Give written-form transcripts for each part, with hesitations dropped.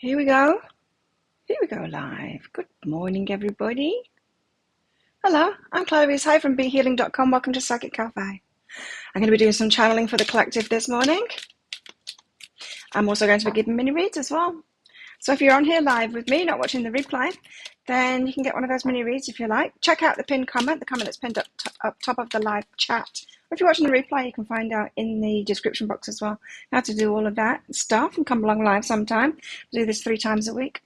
Here we go. Here we go live. Good morning, everybody. Hello, I'm Chloe. Hi from BeHealing.com. Welcome to Psychic Cafe. I'm going to be doing some channeling for the collective this morning. I'm also going to be giving mini reads as well. So if you're on here live with me, not watching the replay, then you can get one of those mini reads if you like. Check out the pinned comment, the comment that's pinned up top of the live chat. Or if you're watching the replay, you can find out in the description box as well how to do all of that stuff and come along live sometime. I do this 3 times a week.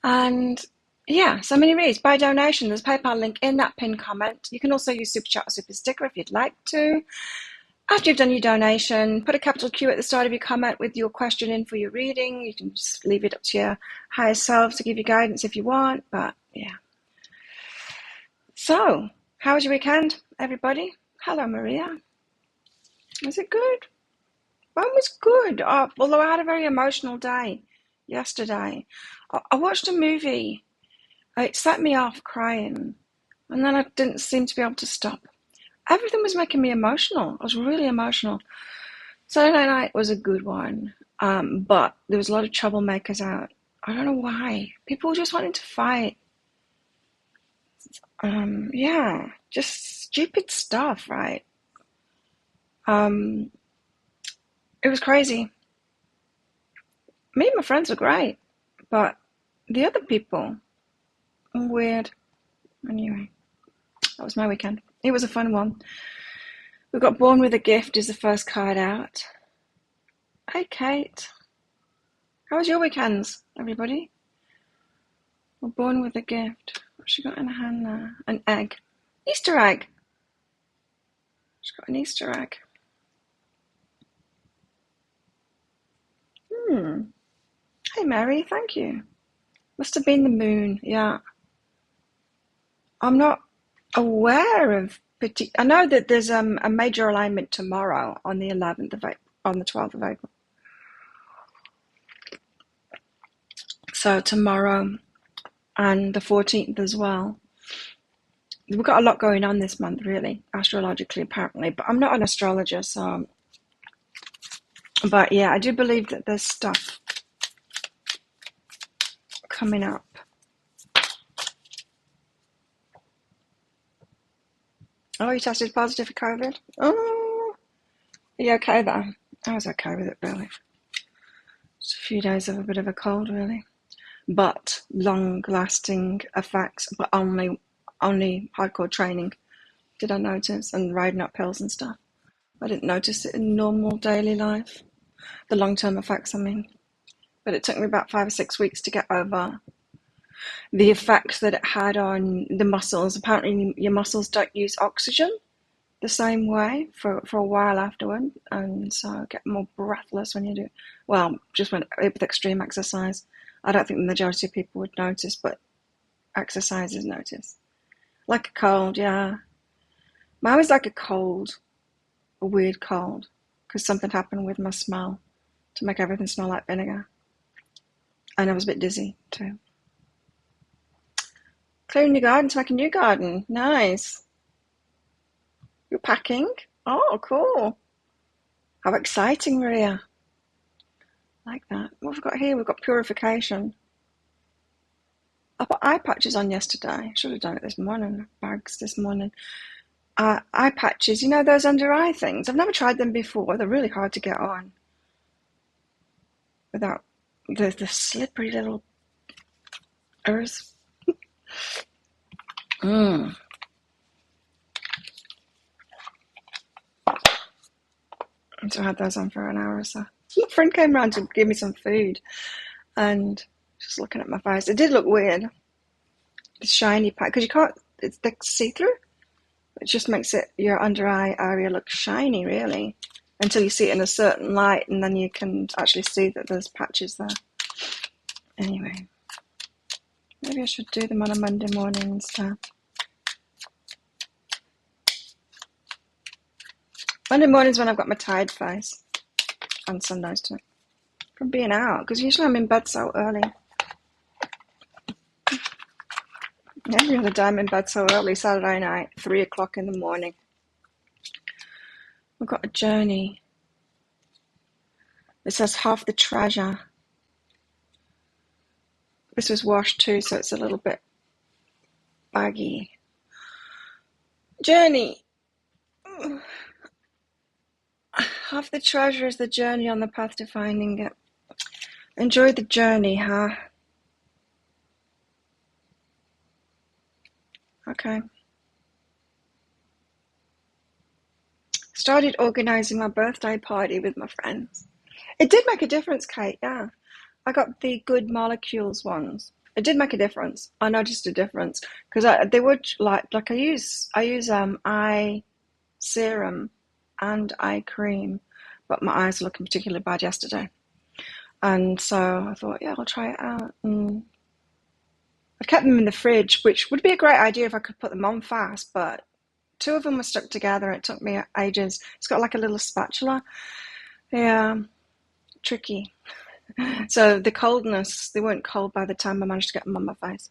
And yeah, so many reads by donation. There's a PayPal link in that pinned comment. You can also use Super Chat or Super Sticker if you'd like to. After you've done your donation, put a capital Q at the start of your comment with your question in for your reading. You can just leave it up to your higher self to give you guidance if you want, but yeah. So, how was your weekend, everybody? Hello, Maria. Was it good? Mine was good, although I had a very emotional day yesterday. I watched a movie. It set me off crying, and then I didn't seem to be able to stop. Everything was making me emotional. I was really emotional. Saturday night was a good one, but there was a lot of troublemakers out. I don't know why. People were just wanting to fight. Yeah, just stupid stuff, right? It was crazy. Me and my friends were great, but the other people were weird. Anyway, that was my weekend. It was a fun one. We got Born with a Gift is the first card out. Hey, Kate. How was your weekends, everybody? We're Born with a Gift. What's she got in her hand there? An egg. Easter egg. She's got an Easter egg. Hey, Mary. Thank you. Must have been the moon. Yeah. I'm not aware of... I know that there's a major alignment tomorrow on the 11th of April, on the 12th of April. So tomorrow and the 14th as well. We've got a lot going on this month, really, astrologically, apparently. But I'm not an astrologer, so... But yeah, I do believe that there's stuff coming up. Oh, you tested positive for COVID? Oh, are you okay though? I was okay with it, really. Just a few days of a bit of a cold, really. But long-lasting effects, but only hardcore training did I notice, and riding up hills and stuff. I didn't notice it in normal daily life. The long-term effects, I mean. But it took me about 5 or 6 weeks to get over the effects that it had on the muscles. Apparently your muscles don't use oxygen the same way for a while afterward, and so I get more breathless when you do, well, just with extreme exercise. I don't think the majority of people would notice, but exercisers notice. Like a cold, yeah. Mine was like a cold, a weird cold, because something happened with my smell to make everything smell like vinegar. And I was a bit dizzy too. Clearing your garden to make a new garden. Nice. You're packing? Oh, cool. How exciting, Maria. Like that. What have we got here? We've got purification. I put eye patches on yesterday. Should have done it this morning. Bags this morning. Eye patches, you know those under eye things? I've never tried them before. They're really hard to get on without the slippery little earth. So I had those on for an hour or so. My friend came around to give me some food and just looking at my face. It did look weird. The shiny part, because you can't, it's the see-through. It just makes it, your under eye area look shiny, really, until you see it in a certain light, and then you can actually see that there's patches there. Anyway, maybe I should do them on a Monday morning instead. Monday morning's when I've got my tired face, and Sundays too, from being out, because usually I'm in bed so early. Every other day I'm in bed so early, Saturday night, 3 o'clock in the morning. We've got a journey. It says half the treasure. This was washed too, so it's a little bit baggy. Journey. Half the treasure is the journey on the path to finding it. Enjoy the journey, huh? Okay. Started organising my birthday party with my friends. It did make a difference, Kate, yeah. I got the Good Molecules ones. It did make a difference. I noticed a difference because they would like I use eye serum and eye cream, but my eyes were looking particularly bad yesterday, and so I thought, yeah, I'll try it out. And I kept them in the fridge, which would be a great idea if I could put them on fast, but two of them were stuck together. It took me ages. It's got like a little spatula. Yeah, tricky. So the coldness, they weren't cold by the time I managed to get them on my face.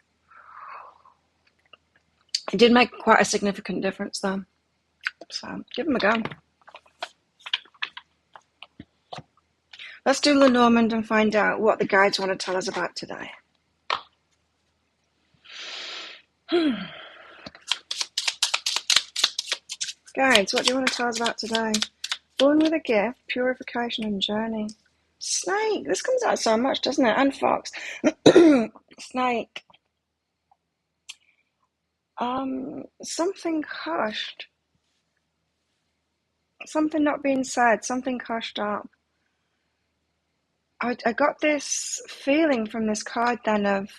It did make quite a significant difference though. So give them a go. Let's do Lenormand and find out what the guides want to tell us about today. Guides, what do you want to tell us about today? Born with a gift, purification and journey. Snake, this comes out so much, doesn't it? And fox. Snake. Something hushed. Something not being said, something hushed up. I got this feeling from this card then of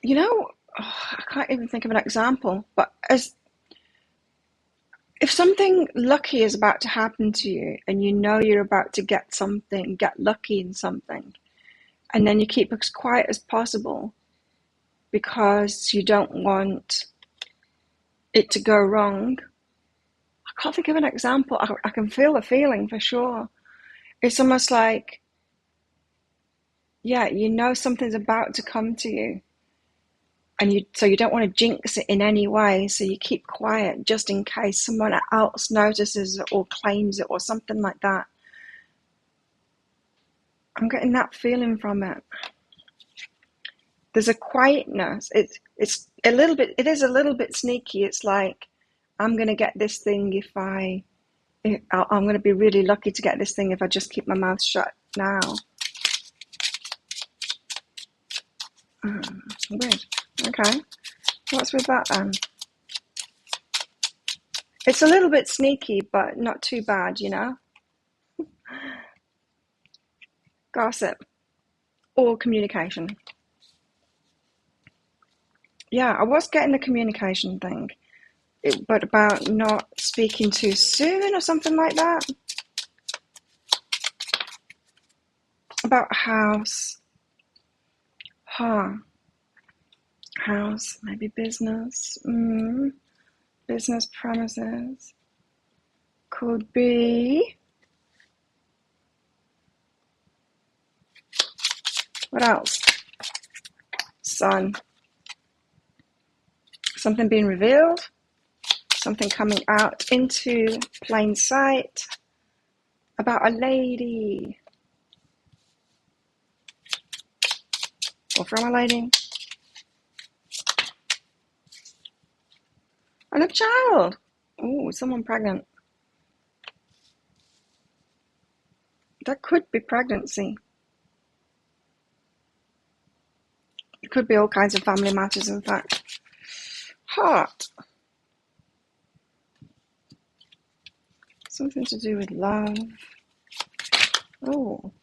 I can't even think of an example, but if something lucky is about to happen to you and you know you're about to get lucky in something, and then you keep as quiet as possible because you don't want it to go wrong. I can't think of an example. I can feel the feeling for sure. It's almost like, yeah, you know something's about to come to you. And so you don't want to jinx it in any way, so you keep quiet just in case someone else notices it or claims it or something like that. I'm getting that feeling from it. There's a quietness. It is a little bit sneaky. It's like, I'm going to get this thing I'm going to be really lucky to get this thing if I just keep my mouth shut now. Weird. Okay. What's with that then? It's a little bit sneaky, but not too bad, Gossip or communication. Yeah, I was getting the communication thing, but about not speaking too soon or something like that. About house. House, maybe business. Business premises. Could be. What else? Sun. Something being revealed. Something coming out into plain sight. About a lady. Or from a lady. And a child. Oh, someone pregnant. That could be pregnancy. It could be all kinds of family matters, in fact. Heart. Something to do with love. Oh.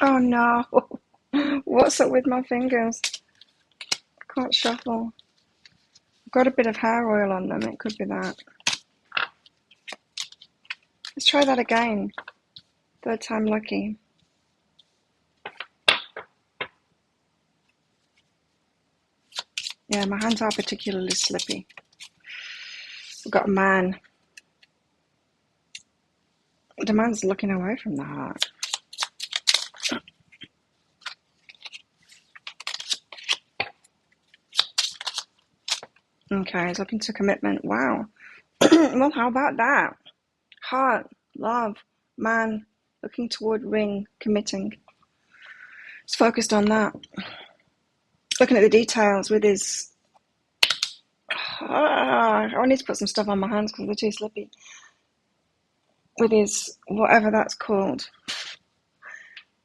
Oh no. What's up with my fingers? I can't shuffle. I've got a bit of hair oil on them. It could be that. Let's try that again. Third time lucky. Yeah, my hands are particularly slippy. We've got a man. The man's looking away from the heart. Okay, he's looking to commitment. Wow. Well, how about that? Heart, love, man, looking toward ring, committing. He's focused on that. Looking at the details with his... I need to put some stuff on my hands because they're too slippy. With his, whatever that's called. I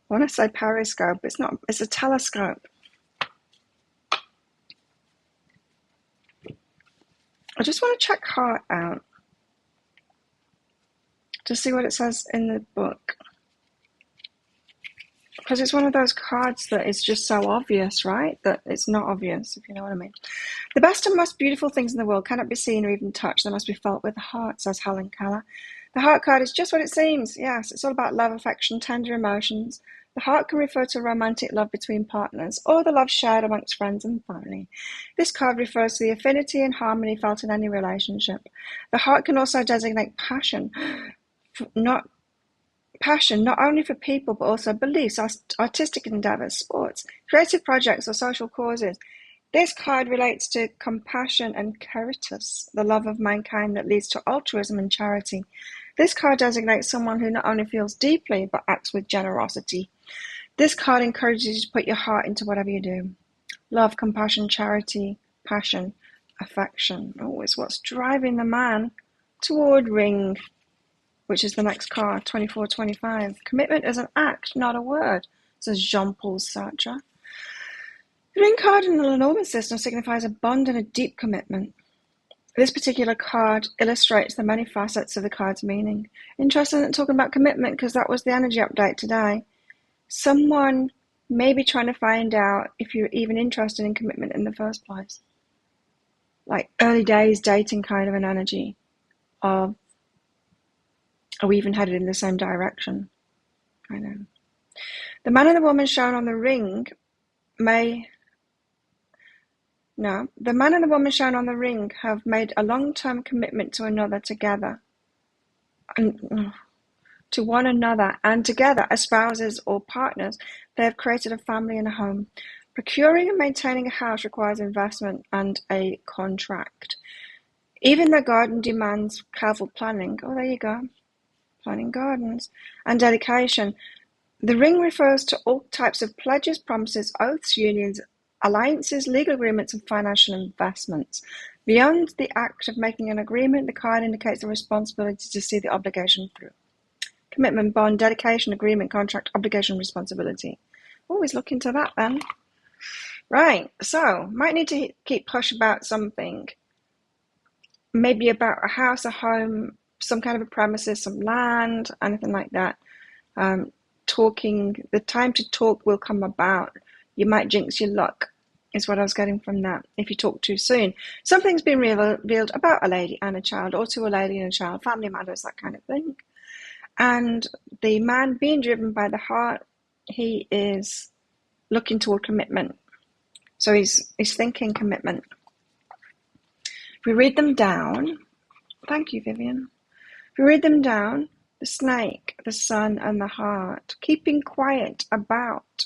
want to say periscope. It's not, it's a telescope. I just want to check heart out to see what it says in the book. Because it's one of those cards that is just so obvious, right? That it's not obvious, if you know what I mean. The best and most beautiful things in the world cannot be seen or even touched. They must be felt with the heart, says Helen Keller. The heart card is just what it seems. Yes, it's all about love, affection, tender emotions. The heart can refer to romantic love between partners or the love shared amongst friends and family. This card refers to the affinity and harmony felt in any relationship. The heart can also designate passion, not only for people but also beliefs, artistic endeavors, sports, creative projects or social causes. This card relates to compassion and caritas, the love of mankind that leads to altruism and charity. This card designates someone who not only feels deeply but acts with generosity. This card encourages you to put your heart into whatever you do. Love, compassion, charity, passion, affection. Oh, it's what's driving the man toward ring, which is the next card, 24-25. Commitment is an act, not a word, says Jean-Paul Sartre. The ring card in the Lenormand system signifies a bond and a deep commitment. This particular card illustrates the many facets of the card's meaning. Interesting in talking about commitment because that was the energy update today. Someone may be trying to find out if you're even interested in commitment in the first place. Like early days dating kind of an energy of, are we even headed in the same direction? I know. The man and the woman shown on the ring the man and the woman shown on the ring have made a long-term commitment to another together, and to one another, and together as spouses or partners, they have created a family and a home. Procuring and maintaining a house requires investment and a contract. Even the garden demands careful planning. Oh, there you go. Planning gardens. And dedication. The ring refers to all types of pledges, promises, oaths, unions, alliances, legal agreements, and financial investments. Beyond the act of making an agreement, the card indicates the responsibility to see the obligation through. Commitment, bond, dedication, agreement, contract, obligation, responsibility. Always look into that then. Right, so might need to keep push about something. Maybe about a house, a home, some kind of a premises, some land, anything like that. Talking, the time to talk will come about. You might jinx your luck, is what I was getting from that, if you talk too soon. Something's been revealed about a lady and a child, or to a lady and a child, family matters, that kind of thing. And the man being driven by the heart, he is looking toward commitment. So he's thinking commitment. If we read them down, thank you, Vivian. If we read them down, the snake, the sun, and the heart, keeping quiet about,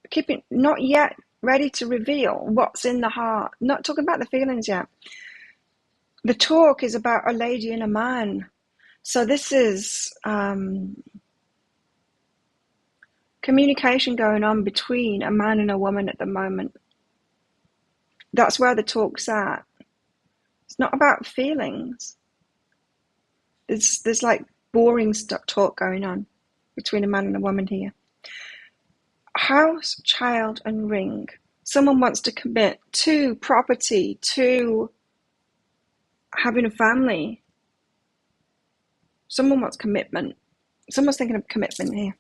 keeping not yet ready to reveal what's in the heart, not talking about the feelings yet. The talk is about a lady and a man. So this is communication going on between a man and a woman at the moment. That's where the talk's at. It's not about feelings. There's like boring talk going on between a man and a woman here. House, child, and ring. Someone wants to commit to property, to having a family. Someone wants commitment. Someone's thinking of commitment here.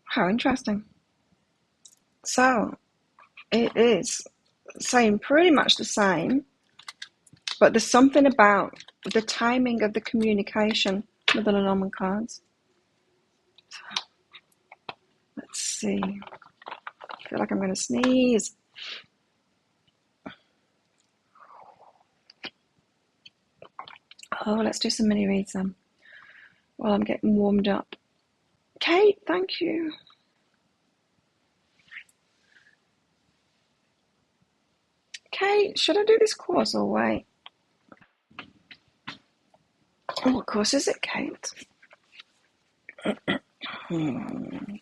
How interesting. So, it is saying pretty much the same, but there's something about the timing of the communication with the Lenormand cards. Let's see. I feel like I'm going to sneeze. Oh, let's do some mini reads then while I'm getting warmed up. Kate, thank you. Kate, should I do this course or wait? Oh, what course is it, Kate? I'm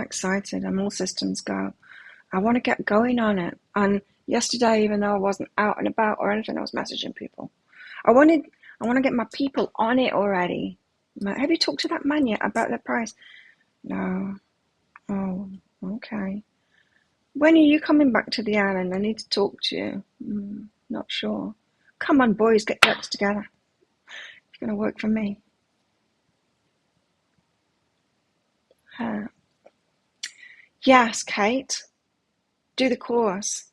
excited. I'm all systems go. I want to get going on it. And yesterday, even though I wasn't out and about or anything, I was messaging people. I want to get my people on it already. Like, have you talked to that man yet about the price? No. Oh, okay. When are you coming back to the island? I need to talk to you. Not sure. Come on, boys, get your acts together. It's going to work for me. Yes, Kate. Do the course.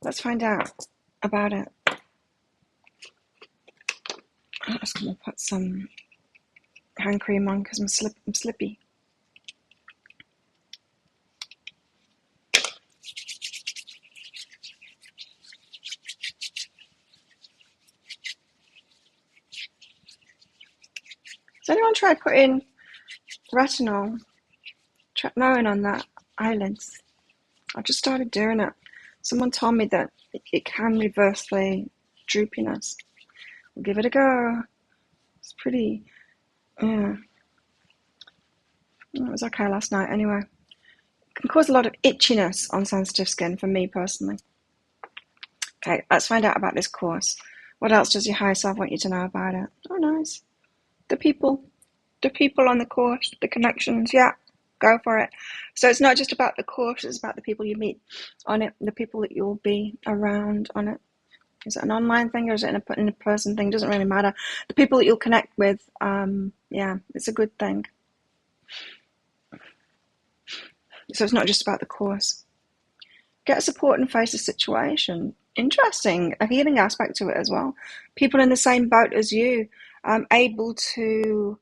Let's find out about it. I'm just going to put some hand cream on because I'm slippy. Has anyone tried putting retinol, tretinoin on that eyelids? I just started doing it. Someone told me that it can reverse the droopiness. We'll give it a go. It's pretty, yeah. It was okay last night anyway. It can cause a lot of itchiness on sensitive skin for me personally. Okay, let's find out about this course. What else does your higher self want you to know about it? Oh, nice. The people on the course, the connections, yeah, go for it. So it's not just about the course, it's about the people you meet on it, the people that you'll be around on it. Is it an online thing or is it in a person thing? Doesn't really matter. The people that you'll connect with, yeah, it's a good thing. So it's not just about the course. Get support and face the situation. Interesting, a healing aspect to it as well. People in the same boat as you, able to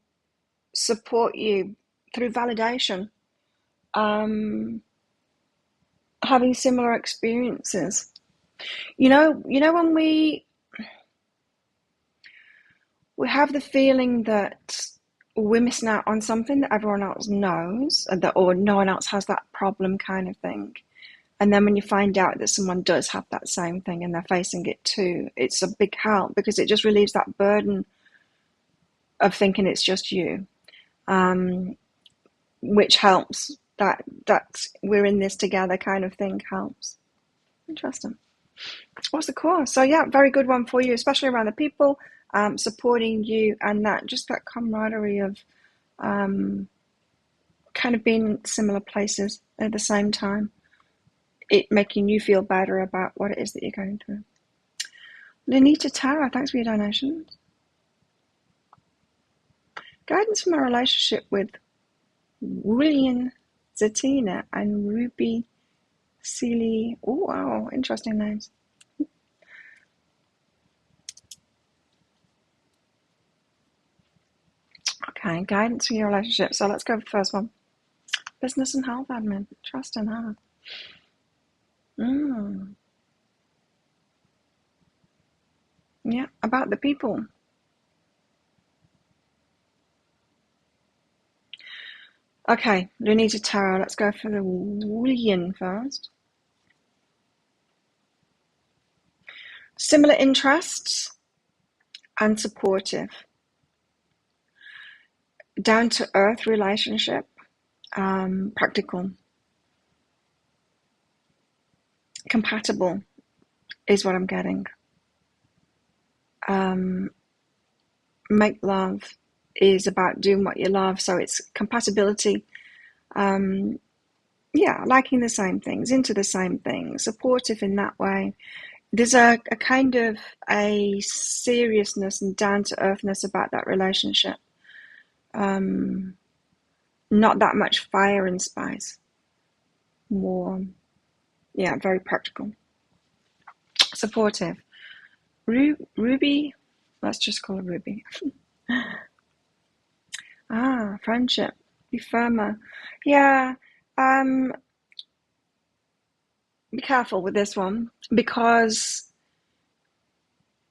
support you through validation, having similar experiences. You know when we have the feeling that we're missing out on something that everyone else knows, or no one else has that problem kind of thing. And then when you find out that someone does have that same thing and they're facing it too, it's a big help because it just relieves that burden of thinking it's just you, which helps. That we're in this together kind of thing helps. Interesting. What's the course? So yeah, very good one for you, especially around the people supporting you and that camaraderie of kind of being in similar places at the same time. It making you feel better about what it is that you're going through. Lenita Tara, thanks for your donations. Guidance from a relationship with Llewllyn Zatina and Ruby Seeley. Oh, wow, interesting names. Okay, guidance for your relationship. So let's go for the first one. Business and health admin. Trust and health. Yeah, about the people. Okay, Lunita Tarot. Let's go for the Llewllyn first. Similar interests and supportive. Down to earth relationship. Practical. Compatible is what I'm getting. Make love is about doing what you love, so it's compatibility. Yeah, liking the same things, into the same things, supportive in that way. There's a kind of a seriousness and down-to-earthness about that relationship. Not that much fire and spice. More, yeah, very practical. Supportive. Ruby, let's just call her Ruby. Friendship. Be firmer. Yeah, be careful with this one because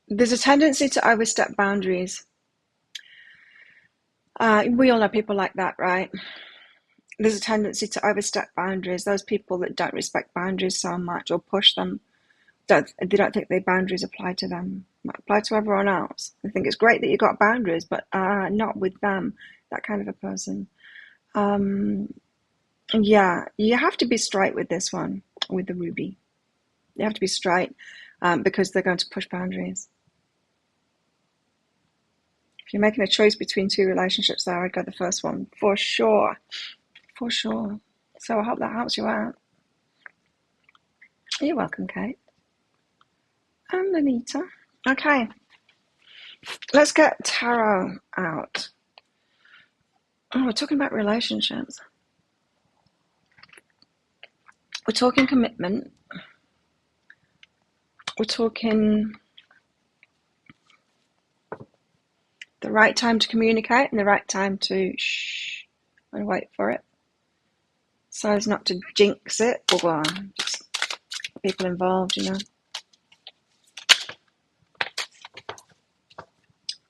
there's a tendency to overstep boundaries. We all know people like that, right? there's a tendency to overstep boundaries. Those people that don't respect boundaries so much or push them, they don't think their boundaries apply to them. Might apply to everyone else. They think it's great that you got boundaries, but not with them. That kind of a person. Yeah, you have to be straight with this one, with the ruby. You have to be straight because they're going to push boundaries. If you're making a choice between two relationships there, I'd go the first one, for sure. For sure. So I hope that helps you out. You're welcome, Kate. And Anita. Okay. Let's get tarot out. Oh, we're talking about relationships. We're talking commitment. We're talking the right time to communicate and the right time to shh and wait for it. So as not to jinx it or just people involved, you know.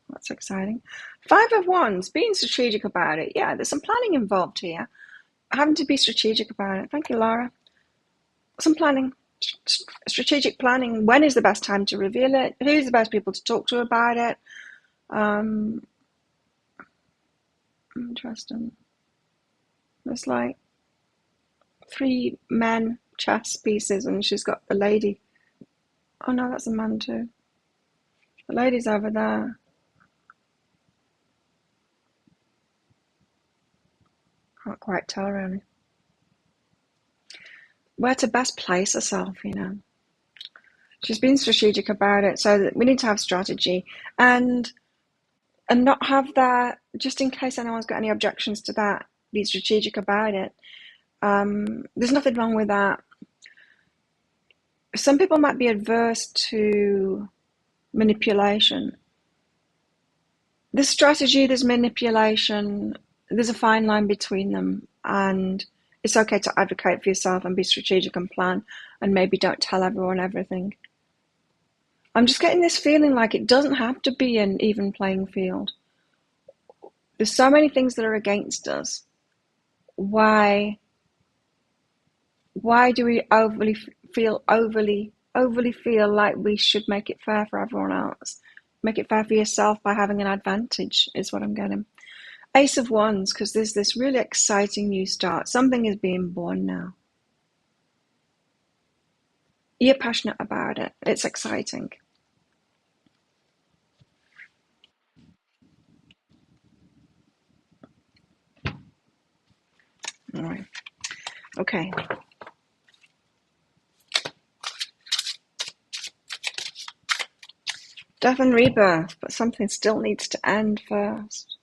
That's exciting. 5 of Wands, being strategic about it. Yeah, there's some planning involved here. Having to be strategic about it. Thank you, Laura. Some planning. Strategic planning. When is the best time to reveal it? Who's the best people to talk to about it? Interesting. There's like 3 men chess pieces and she's got the lady. Oh no, that's a man too. The lady's over there. Can't quite tell really. Where to best place herself, you know. She's been strategic about it, so that we need to have strategy and not have that, just in case anyone's got any objections to that, be strategic about it. There's nothing wrong with that. Some people might be adverse to manipulation. There's strategy, there's manipulation, there's a fine line between them, and it's okay to advocate for yourself and be strategic and plan, and maybe don't tell everyone everything. I'm just getting this feeling like it doesn't have to be an even playing field. There's so many things that are against us. Why do we overly feel like we should make it fair for everyone else? Make it fair for yourself by having an advantage is what I'm getting. Ace of Wands, because there's this really exciting new start. Something is being born now. You're passionate about it. It's exciting. All right. Okay. Death and rebirth, but something still needs to end first.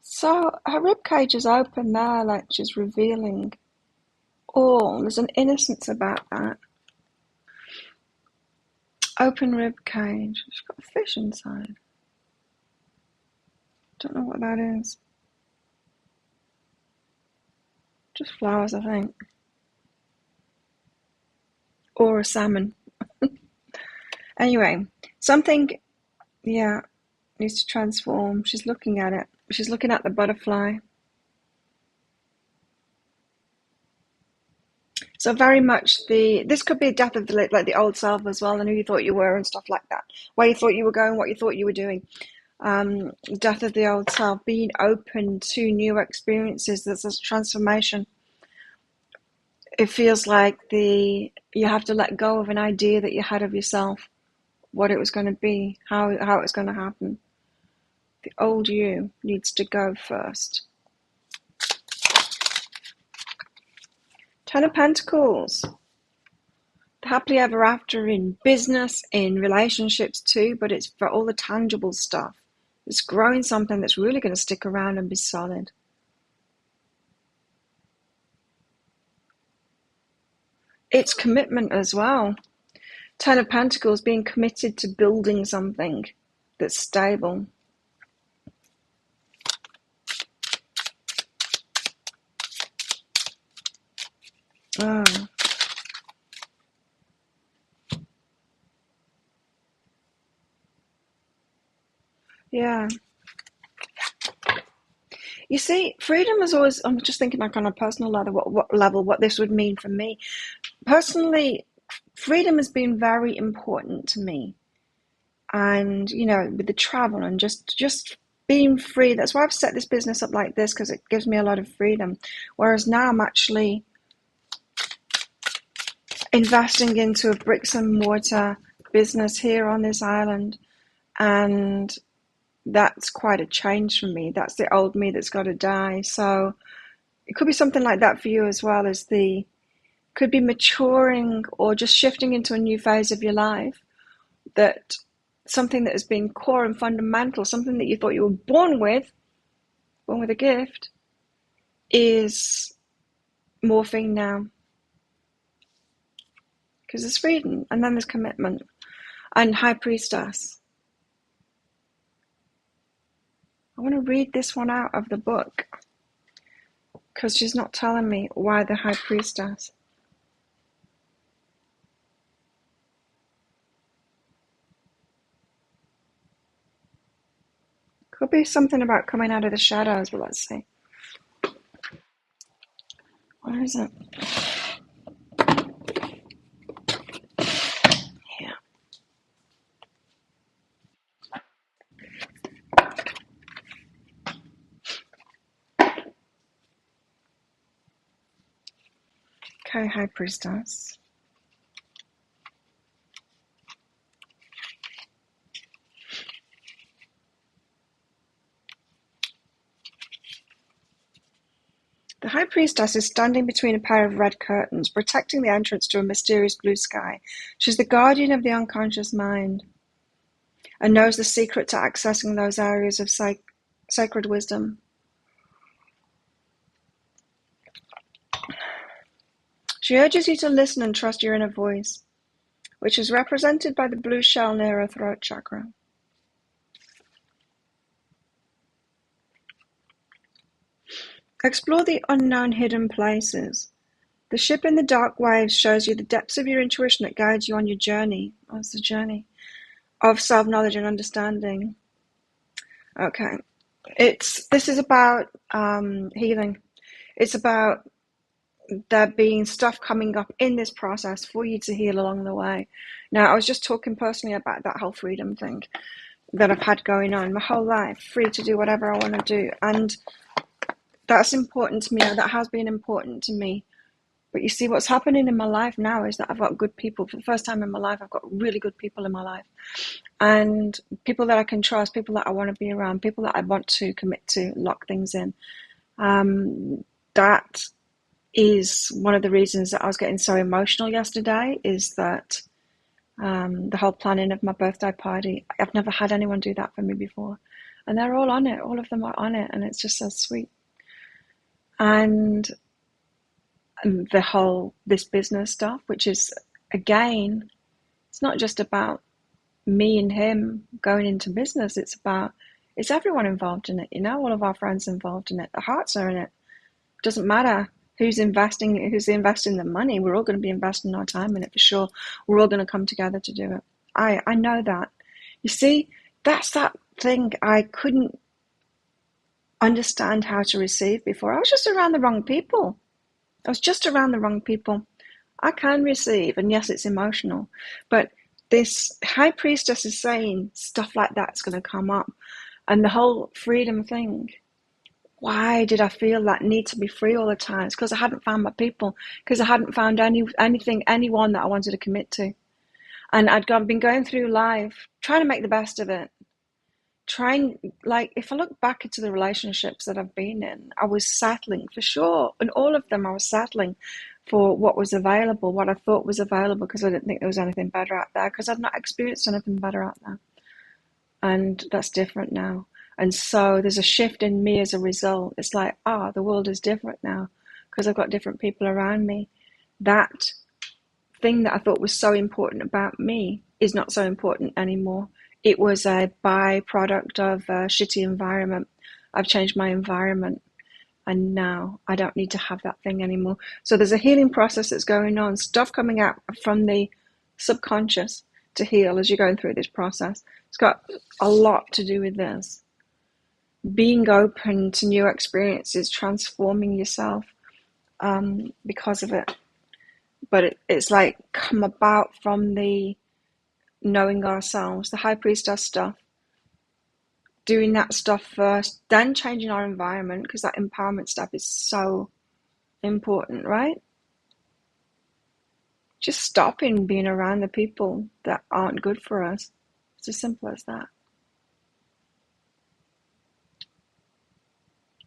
So her ribcage is open there, like she's revealing all. There's an innocence about that. Open ribcage. She's got a fish inside. Don't know what that is. Just flowers, I think. Or a salmon. Anyway, something, yeah, needs to transform. She's looking at it. She's looking at the butterfly. So very much this could be a death of the old self as well, and who you thought you were and stuff like that. Where you thought you were going, what you thought you were doing. Death of the old self, being open to new experiences. There's this transformation. It feels like you have to let go of an idea that you had of yourself, what it was going to be, how it was going to happen. The old you needs to go first. 10 of Pentacles. The happily ever after in business, in relationships too, but it's for all the tangible stuff. It's growing something that's really going to stick around and be solid. It's commitment as well. 10 of Pentacles, being committed to building something that's stable. Oh. Yeah. You see, freedom is always, I'm just thinking like on a personal level, what this would mean for me. Personally, freedom has been very important to me. And, with the travel and just being free, that's why I've set this business up like this, because it gives me a lot of freedom. Whereas now I'm actually investing into a bricks and mortar business here on this island. And that's quite a change for me. That's the old me that's got to die. So it could be something like that for you as well, could be maturing or just shifting into a new phase of your life, that something that has been core and fundamental, something that you thought you were born with a gift, is morphing now. Because there's freedom, and then there's commitment. And High Priestess. I want to read this one out of the book, because she's not telling me why the High Priestess. Could be something about coming out of the shadows, but let's see. Where is it? Here. Okay, High Priestess. The High Priestess is standing between a pair of red curtains, protecting the entrance to a mysterious blue sky. She's the guardian of the unconscious mind and knows the secret to accessing those areas of sacred wisdom. She urges you to listen and trust your inner voice, which is represented by the blue shell near her throat chakra. Explore the unknown hidden places. The ship in the dark waves shows you the depths of your intuition that guides you on your journey. What's the journey? Of self-knowledge and understanding. Okay. This is about healing. It's about there being stuff coming up in this process for you to heal along the way. Now, I was just talking personally about that whole freedom thing that I've had going on my whole life, free to do whatever I want to do. And that's important to me. That has been important to me. But you see, what's happening in my life now is that I've got good people. For the first time in my life, I've got really good people in my life. And people that I can trust, people that I want to be around, people that I want to commit to, lock things in. That is one of the reasons that I was getting so emotional yesterday, is that the whole planning of my birthday party, I've never had anyone do that for me before. And they're all on it. All of them are on it. And it's just so sweet. And this business stuff, which is, again, it's not just about me and him going into business. It's everyone involved in it. All of our friends involved in it. The hearts are in it. It doesn't matter who's investing the money. We're all going to be investing our time in it for sure. We're all going to come together to do it. I know that. You see, that's that thing I couldn't understand how to receive before. I was just around the wrong people. I can receive, and yes, it's emotional, but this High Priestess is saying stuff like that's going to come up. And the whole freedom thing, why did I feel that need to be free all the time? It's because I hadn't found my people, because I hadn't found anyone that I wanted to commit to. And been going through life trying to make the best of it. If I look back into the relationships that I've been in, I was settling for sure. And all of them, I was settling for what was available, what I thought was available, because I didn't think there was anything better out there, because I'd not experienced anything better out there. And that's different now. And so there's a shift in me as a result. It's like, the world is different now, because I've got different people around me. That thing that I thought was so important about me is not so important anymore. It was a byproduct of a shitty environment. I've changed my environment, and now I don't need to have that thing anymore. So there's a healing process that's going on, stuff coming out from the subconscious to heal as you're going through this process. It's got a lot to do with this. Being open to new experiences, transforming yourself because of it. But it's like come about from the knowing ourselves, the high priestess stuff, doing that stuff first, then changing our environment, because that empowerment stuff is so important, right? Just stopping being around the people that aren't good for us. It's as simple as that.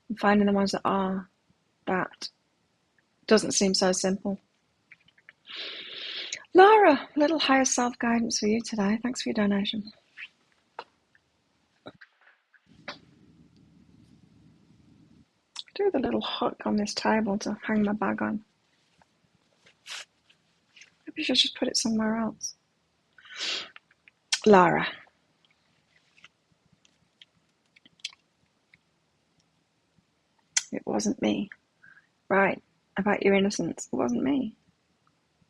And finding the ones that are. That doesn't seem so simple. Laura, a little higher self-guidance for you today. Thanks for your donation. Do the little hook on this table to hang my bag on. Maybe I should just put it somewhere else. Laura. It wasn't me. Right, about your innocence. It wasn't me.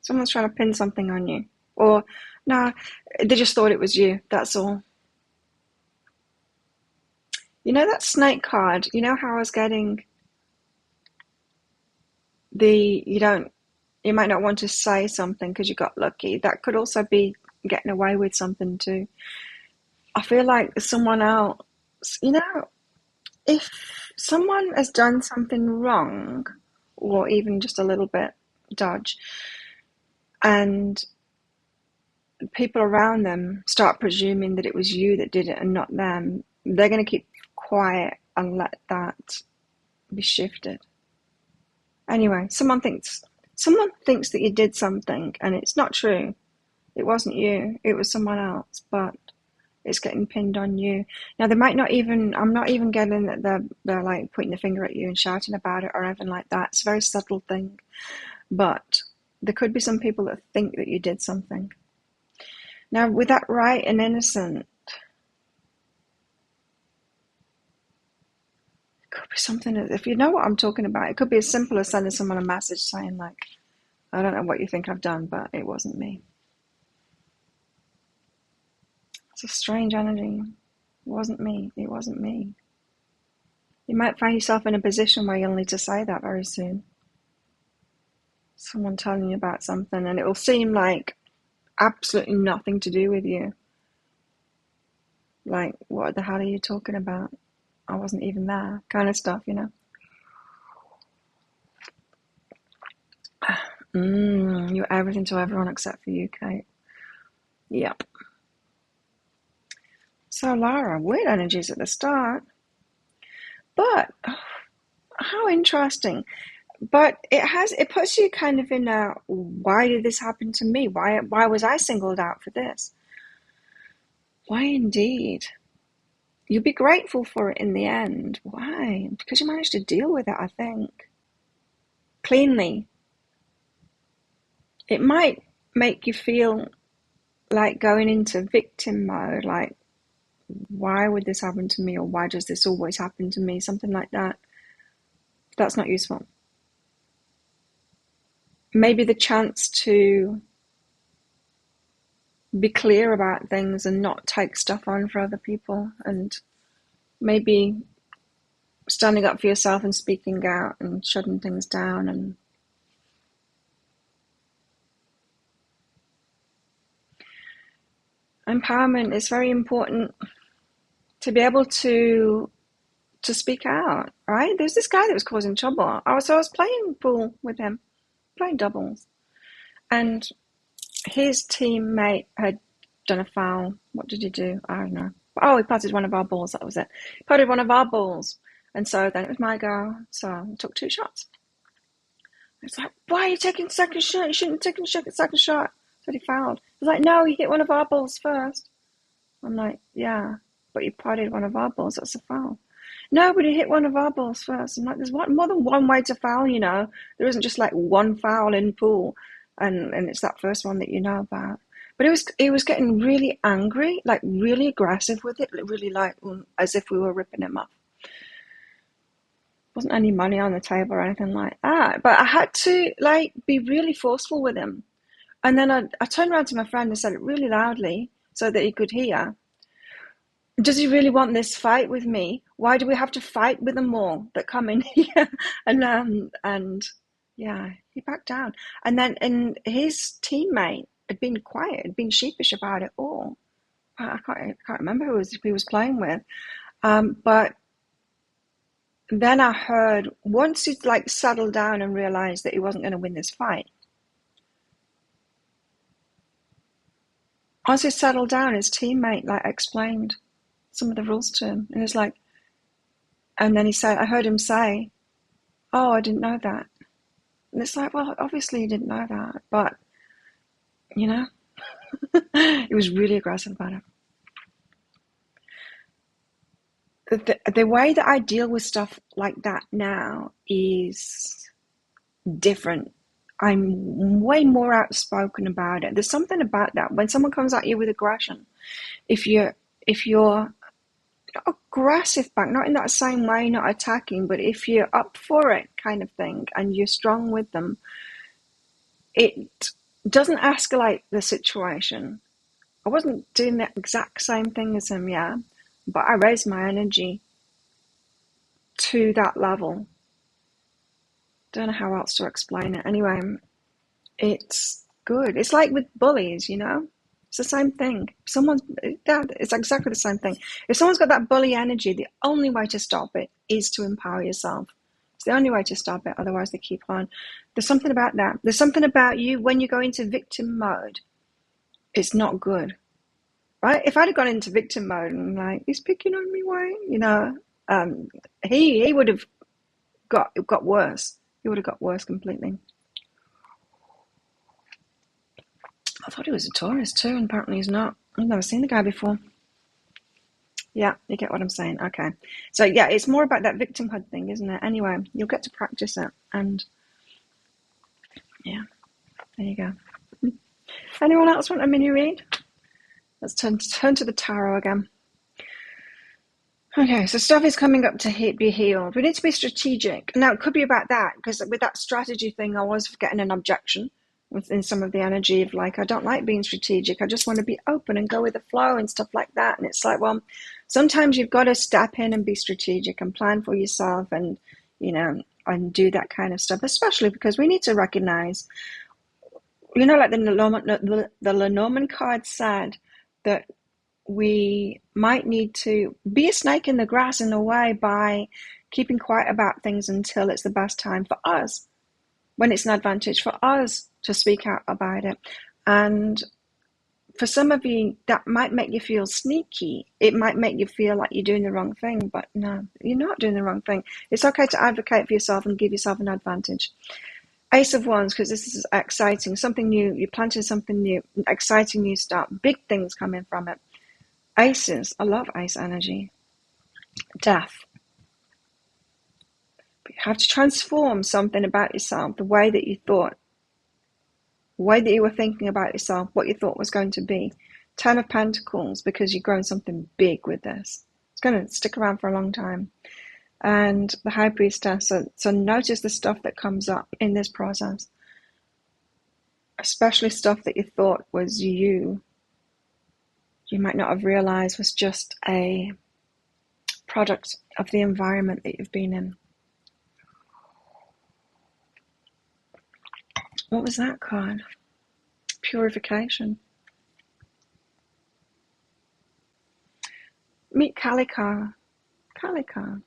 Someone's trying to pin something on you. Or, no, they just thought it was you. That's all. You know that snake card? You know how I was getting you might not want to say something because you got lucky. That could also be getting away with something too. I feel like someone else, if someone has done something wrong, or even just a little bit dodge, and people around them start presuming that it was you that did it and not them, they're going to keep quiet and let that be shifted. Anyway, someone thinks that you did something, and it's not true. It wasn't you. It was someone else, but it's getting pinned on you. Now, they might not even, I'm not even getting that they're like pointing the finger at you and shouting about it or anything like that. It's a very subtle thing. But there could be some people that think that you did something. Now, with that right and innocent, it could be something, if you know what I'm talking about, it could be as simple as sending someone a message saying, like, I don't know what you think I've done, but it wasn't me. It's a strange energy. It wasn't me. It wasn't me. You might find yourself in a position where you'll need to say that very soon. Someone telling you about something, and it will seem like absolutely nothing to do with you. Like, what the hell are you talking about? I wasn't even there, kind of stuff, You're everything to everyone except for you, Kate. Yep. So, Lara, weird energies at the start. But, how interesting. But it puts you kind of in a, why did this happen to me? Why was I singled out for this? Why indeed? You'll be grateful for it in the end. Why? Because you managed to deal with it, I think. Cleanly. It might make you feel like going into victim mode, like, why would this happen to me? Or why does this always happen to me? Something like that. That's not useful. Maybe the chance to be clear about things and not take stuff on for other people, and maybe standing up for yourself and speaking out and shutting things down. And empowerment is very important, to be able to speak out, right? There's this guy that was causing trouble. I was playing pool with him, playing doubles, and his teammate had done a foul. What did he do? I don't know. Oh, he potted one of our balls. That was it. He potted one of our balls. And so then it was my go. So I took 2 shots. It's like, why are you taking second shot? You shouldn't have taken second shot. So he fouled. He's like, no, he hit one of our balls first. I'm like, yeah, but you potted one of our balls. That's a foul. No, but he hit one of our balls first. I'm like, there's more than one way to foul, There isn't just like one foul in pool. And it's that first one that you know about. But it was getting really angry, like really aggressive with it, really like as if we were ripping him off. Wasn't any money on the table or anything like that. But I had to like be really forceful with him. And then I turned around to my friend and said it really loudly so that he could hear. Does he really want this fight with me? Why do we have to fight with them all that come in here? And yeah, he backed down. And his teammate had been quiet, had been sheepish about it all. I can't remember who he was playing with. But then I heard, once he'd like settled down and realized that he wasn't going to win this fight, once he settled down, his teammate like explained some of the rules to him, and it's like, and then I heard him say, "Oh, I didn't know that." And it's like, well, obviously you didn't know that, but you know, he was really aggressive about it. The way that I deal with stuff like that now is different. I'm way more outspoken about it. There's something about that. When someone comes at you with aggression, if you're aggressive back, not in that same way, not attacking, but if you're up for it kind of thing and you're strong with them, it doesn't escalate the situation. I wasn't doing the exact same thing as him, yeah, but I raised my energy to that level. Don't know how else to explain it. Anyway, it's good. It's like with bullies, It's the same thing. It's exactly the same thing. If someone's got that bully energy, the only way to stop it is to empower yourself. It's the only way to stop it. Otherwise, they keep on. There's something about that. There's something about you when you go into victim mode. It's not good, right? If I'd have gone into victim mode and like, he's picking on me, why? He would have got worse. He would have got worse completely. I thought he was a Taurus too, and apparently he's not. I've never seen the guy before. Yeah, you get what I'm saying. Okay. So yeah, it's more about that victimhood thing, isn't it? Anyway, you'll get to practice it. And yeah, there you go. Anyone else want a mini read? Let's turn to the tarot again. Okay, so stuff is coming up to be healed. We need to be strategic. Now, it could be about that, because with that strategy thing, I was getting an objection within some of the energy of like, I don't like being strategic. I just want to be open and go with the flow and stuff like that. And it's like, well, sometimes you've got to step in and be strategic and plan for yourself and, and do that kind of stuff, especially because we need to recognize, like the Lenormand card said, that we might need to be a snake in the grass in a way by keeping quiet about things until it's the best time for us, when it's an advantage for us to speak out about it. And for some of you, that might make you feel sneaky. It might make you feel like you're doing the wrong thing, but no, you're not doing the wrong thing. It's okay to advocate for yourself and give yourself an advantage. Ace of Wands, because this is exciting, something new. You're planting something new, exciting new start, big things coming from it. Aces, I love ace energy. Death. But you have to transform something about yourself, the way that you thought, the way that you were thinking about yourself, what you thought was going to be. 10 of Pentacles, because you've grown something big with this. It's going to stick around for a long time. And the High Priestess, so notice the stuff that comes up in this process. Especially stuff that you thought was you might not have realized was just a product of the environment that you've been in. What was that card? Purification. Meet Calico. Calico.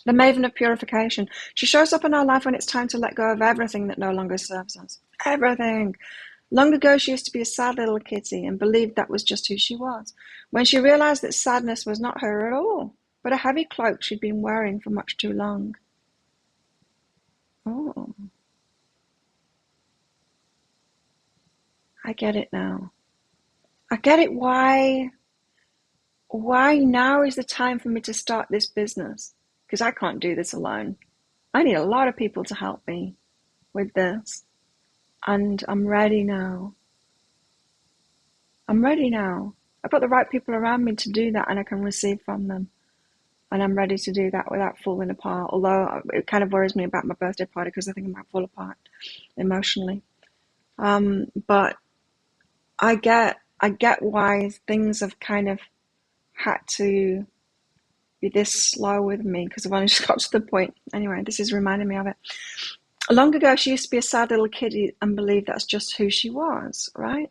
The Maven of Purification. She shows up in our life when it's time to let go of everything that no longer serves us. Everything. Long ago, she used to be a sad little kitty and believed that was just who she was. When she realized that sadness was not her at all, but a heavy cloak she'd been wearing for much too long. Oh. I get it now. I get it why now is the time for me to start this business. Because I can't do this alone. I need a lot of people to help me with this. And I'm ready now. I'm ready now. I've got the right people around me to do that, and I can receive from them. And I'm ready to do that without falling apart. Although it kind of worries me about my birthday party because I think I might fall apart emotionally. But I get why things have kind of had to be this slow with me because I've only just got to the point. Anyway, this is reminding me of it. Long ago, she used to be a sad little kiddie and believe that's just who she was, right?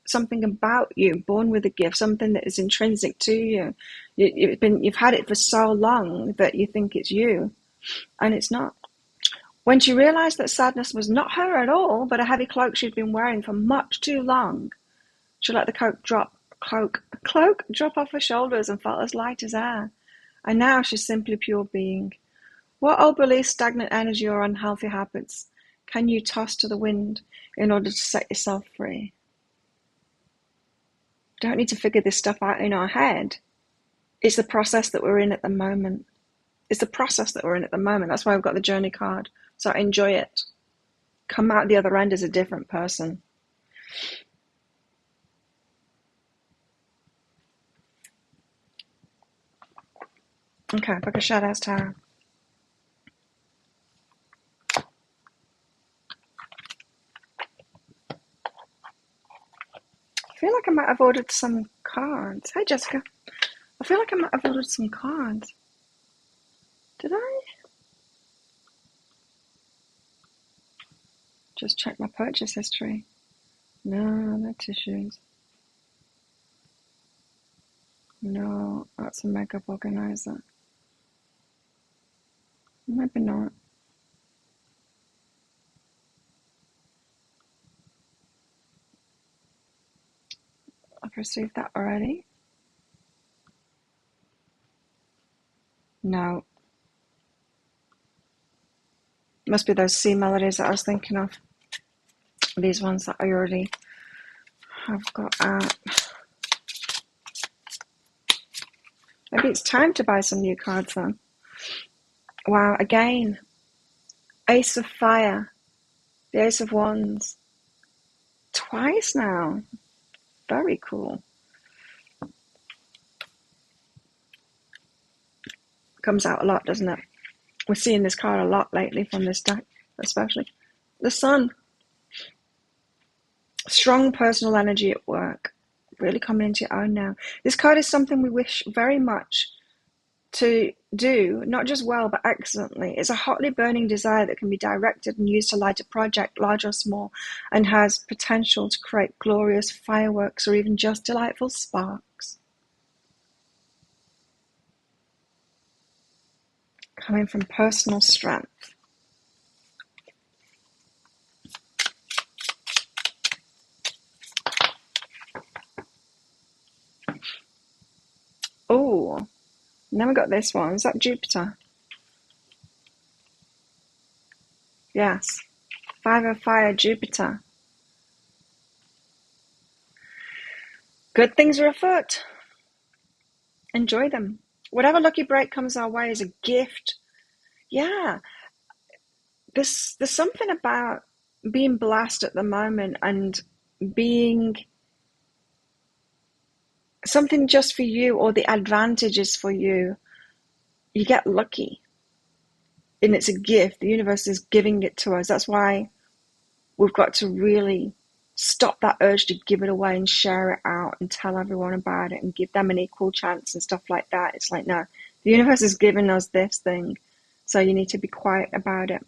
Something about you, born with a gift, something that is intrinsic to you. You've had it for so long that you think it's you, and it's not. When she realized that sadness was not her at all, but a heavy cloak she'd been wearing for much too long, she let the cloak drop off her shoulders and felt as light as air. And now she's simply pure being. What old beliefs, stagnant energy, or unhealthy habits can you toss to the wind in order to set yourself free? You don't need to figure this stuff out in our head. It's the process that we're in at the moment. That's why I've got the journey card. So enjoy it. Come out the other end as a different person. Okay, book a Shadows Tarot. I feel like I might have ordered some cards. Hey, Jessica. I feel like I might have ordered some cards. Did I? Just check my purchase history. No tissues. No, that's a makeup organizer. Maybe not. I've received that already. No. Must be those C melodies that I was thinking of. These ones that I already have got out. Maybe it's time to buy some new cards then. Wow, again. Ace of Fire. The Ace of Wands. Twice now. Very cool. Comes out a lot, doesn't it? We're seeing this card a lot lately from this deck, especially. The Sun. Strong personal energy at work. Really coming into your own now. This card is something we wish very much to do, not just well, but excellently. It's a hotly burning desire that can be directed and used to light a project, large or small, and has potential to create glorious fireworks or even just delightful sparks. Coming from personal strength. Oh, and then we got this one. Is that Jupiter? Yes. 5 of Fire, Jupiter. Good things are afoot. Enjoy them. Whatever lucky break comes our way is a gift. Yeah. There's something about being blessed at the moment and being something just for you, or the advantages for you. You get lucky. And it's a gift. The universe is giving it to us. That's why we've got to really stop that urge to give it away and share it out and tell everyone about it and give them an equal chance and stuff like that. It's like, no, the universe is giving us this thing, so you need to be quiet about it.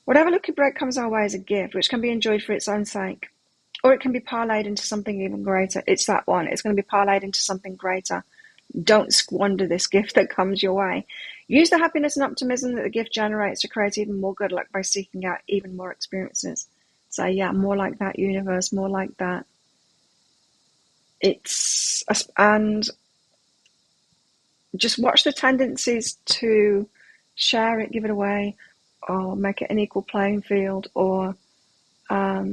Whatever lucky break comes our way is a gift, which can be enjoyed for its own sake, or it can be parlayed into something even greater. It's that one. It's going to be parlayed into something greater. Don't squander this gift that comes your way. Use the happiness and optimism that the gift generates to create even more good luck by seeking out even more experiences. So yeah, more like that, universe, more like that. And just watch the tendencies to share it, give it away, or make it an equal playing field, or what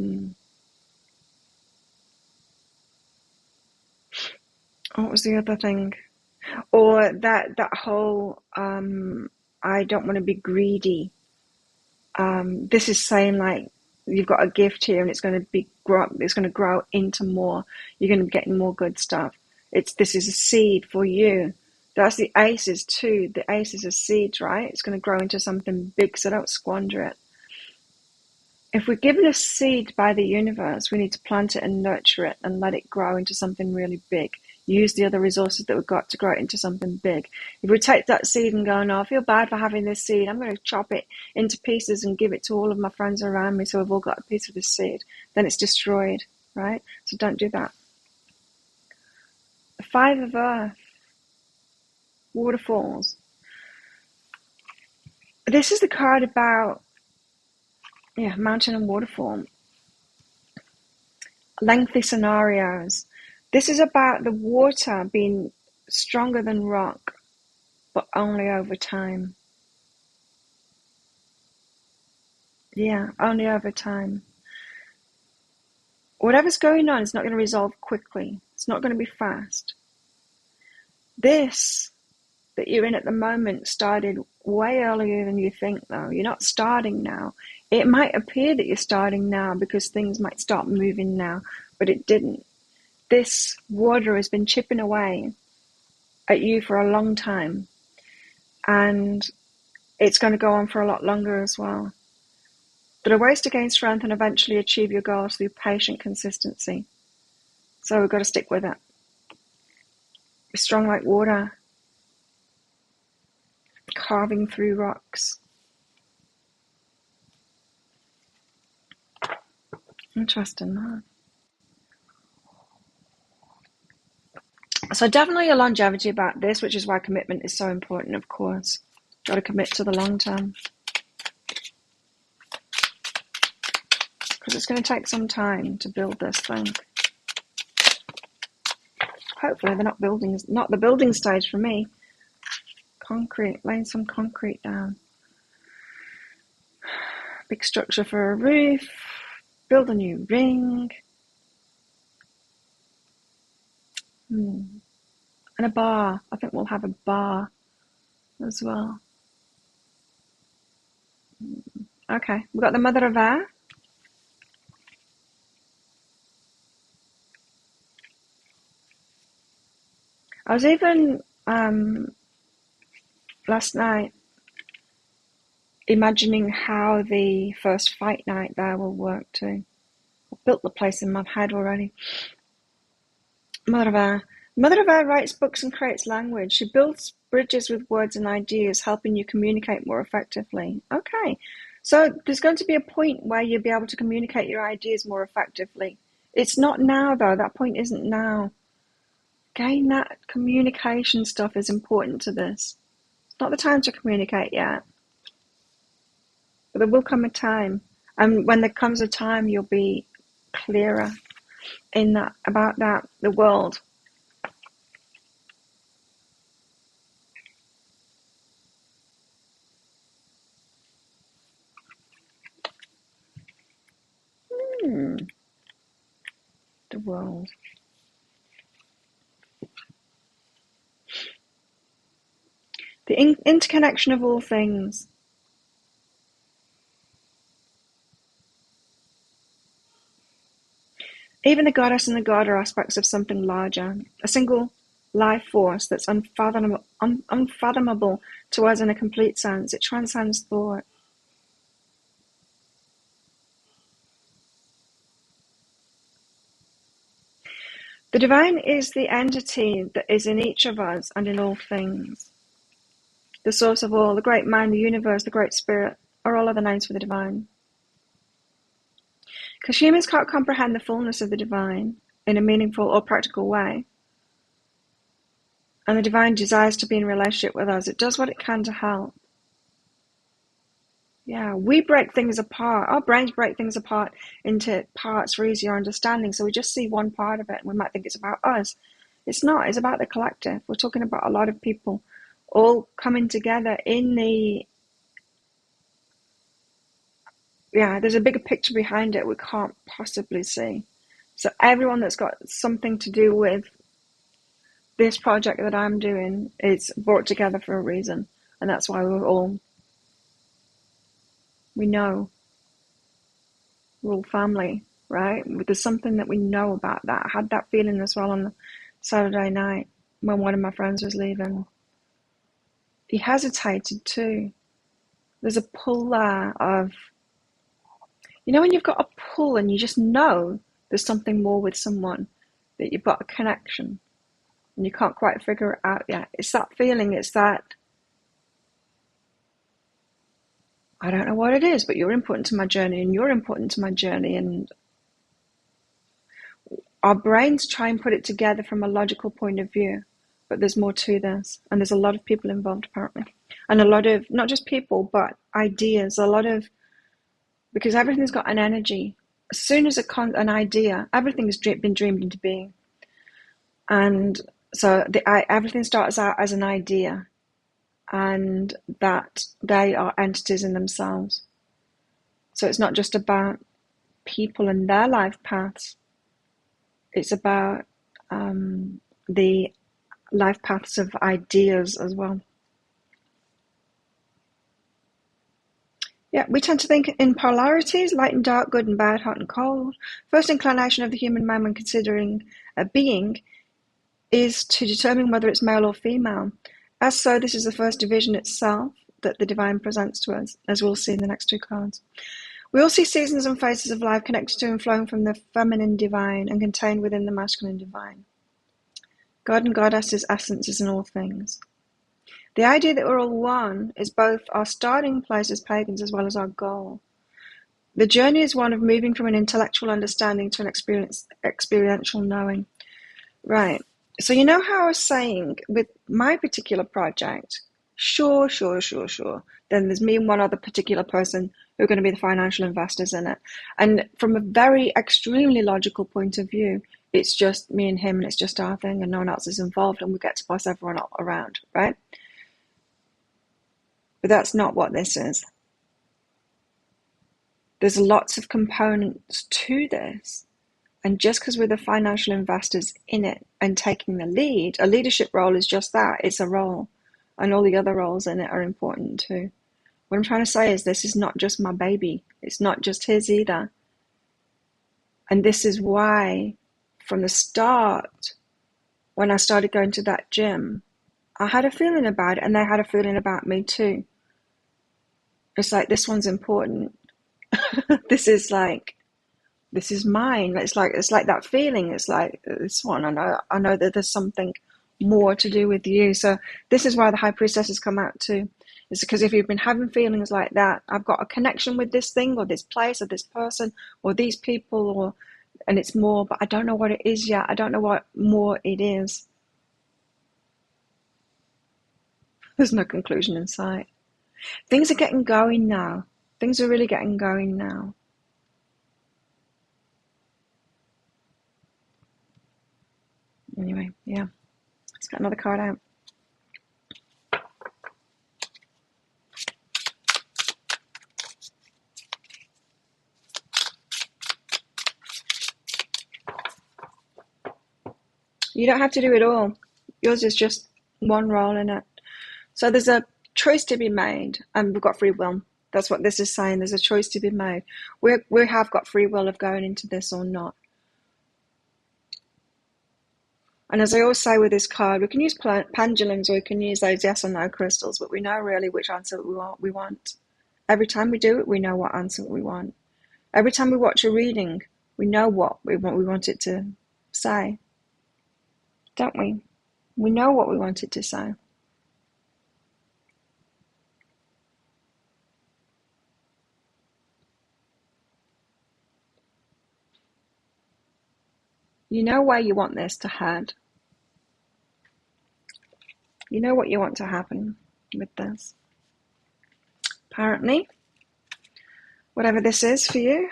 was the other thing? Or that whole I don't want to be greedy. This is saying like you've got a gift here and it's going to grow into more. You're going to be getting more good stuff. This is a seed for you. That's the aces too. The aces are seeds, right? It's going to grow into something big, so don't squander it. If we're given a seed by the universe, we need to plant it and nurture it and let it grow into something really big. use the other resources that we've got to grow it into something big. If we take that seed and go, no, I feel bad for having this seed, I'm going to chop it into pieces and give it to all of my friends around me so we've all got a piece of this seed, then it's destroyed, right? So don't do that. The 5 of Earth, Waterfalls. This is the card about, mountain and waterfall. Lengthy scenarios. This is about the water being stronger than rock, but only over time. Yeah, only over time. Whatever's going on is not going to resolve quickly. It's not going to be fast. This that you're in at the moment started way earlier than you think, though. You're not starting now. It might appear that you're starting now because things might start moving now, but it didn't. This water has been chipping away at you for a long time, and it's going to go on for a lot longer as well. There are ways to gain strength and eventually achieve your goals through patient consistency. So we've got to stick with it. Be strong like water, carving through rocks. Interesting, huh? So definitely a longevity about this, which is why commitment is so important, of course. Got to commit to the long term. Because it's going to take some time to build this thing. Hopefully they're not the building stage for me. Concrete, laying some concrete down. Big structure for a roof. Build a new ring. And a bar. I think we'll have a bar as well. Okay, we've got the Mother of Air. I was even last night imagining how the first fight night there will work too. I built the place in my head already. Mother of Air. Mother of Air writes books and creates language. She builds bridges with words and ideas, helping you communicate more effectively. Okay, so there's going to be a point where you'll be able to communicate your ideas more effectively. It's not now, though. That point isn't now. Again, that communication stuff is important to this. It's not the time to communicate yet. But there will come a time. And when there comes a time, you'll be clearer in that about that, the world. The world. The interconnection of all things. Even the goddess and the god are aspects of something larger, a single life force that's unfathomable to us in a complete sense. It transcends thought. The divine is the entity that is in each of us and in all things. The source of all, the great mind, the universe, the great spirit, are all other names for the divine. Because humans can't comprehend the fullness of the divine in a meaningful or practical way, and the divine desires to be in relationship with us, it does what it can to help. Yeah, we break things apart. Our brains break things apart into parts for easier understanding, so we just see one part of it, and we might think it's about us. It's not. It's about the collective. We're talking about a lot of people all coming together in the... Yeah, there's a bigger picture behind it we can't possibly see. So everyone that's got something to do with this project that I'm doing is brought together for a reason. And that's why we know. We're all family, right? There's something that we know about that. I had that feeling as well on Saturday night when one of my friends was leaving. He hesitated too. There's a pull there of... You know when you've got a pull and you just know there's something more with someone, that you've got a connection. and you can't quite figure it out yet. It's that feeling, it's that, I don't know what it is, but you're important to my journey, and you're important to my journey, and our brains try and put it together from a logical point of view, but there's more to this, and there's a lot of people involved apparently, and a lot of, not just people, but ideas, a lot of, because everything's got an energy. As soon as an idea, everything has been dreamed into being. And so everything starts out as an idea, and that they are entities in themselves. So it's not just about people and their life paths. It's about the life paths of ideas as well. Yeah, we tend to think in polarities, light and dark, good and bad, hot and cold. First inclination of the human mind when considering a being is to determine whether it's male or female. As so, this is the first division itself that the divine presents to us, as we'll see in the next two cards. We all see seasons and phases of life connected to and flowing from the feminine divine and contained within the masculine divine. God and Goddess's essence is in all things. The idea that we're all one is both our starting place as pagans as well as our goal. The journey is one of moving from an intellectual understanding to an experiential knowing. Right. So you know how I was saying with my particular project, sure. Then there's me and one other particular person who are going to be the financial investors in it. And from a very extremely logical point of view, it's just me and him, and it's just our thing, and no one else is involved, and we get to boss everyone around, right? But that's not what this is. There's lots of components to this. And just because we're the financial investors in it and taking the lead, a leadership role is just that. It's a role. And all the other roles in it are important too. What I'm trying to say is this is not just my baby. It's not just his either. And this is why, from the start, when I started going to that gym, I had a feeling about it, and they had a feeling about me too. It's like, this one's important. This is mine. It's like that feeling. It's like, this one, I know that there's something more to do with you. So this is why the High Priestess has come out too. It's because if you've been having feelings like that, I've got a connection with this thing or this place or this person or these people, and it's more, but I don't know what it is yet. I don't know what more it is. There's no conclusion in sight. Things are getting going now. Things are really getting going now. Anyway, yeah. Let's get another card out. You don't have to do it all. Yours is just one role in it. So there's a choice to be made, and we've got free will. That's what this is saying. There's a choice to be made. We have got free will of going into this or not. And as I always say with this card, we can use pendulums, or we can use those yes or no crystals, but we know really which answer we want. Every time we do it, we know what answer we want. Every time we watch a reading, we know what we want it to say. Don't we? We know what we want it to say. You know where you want this to head. You know what you want to happen with this. Apparently, whatever this is for you.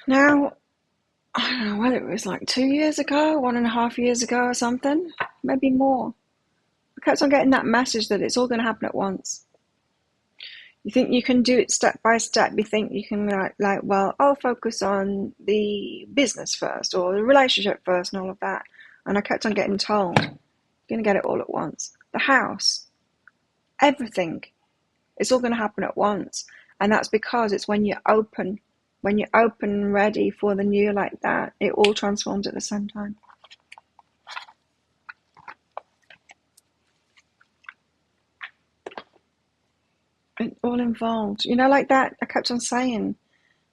Now, I don't know whether it was like 2 years ago, 1.5 years ago or something, maybe more. I kept on getting that message that it's all going to happen at once. You think you can do it step by step. You think you can well, I'll focus on the business first or the relationship first and all of that. And I kept on getting told, you're going to get it all at once. The house, everything, it's all going to happen at once. And that's because it's when you're open and ready for the new like that, it all transforms at the same time. It all involved. Like that, I kept on saying,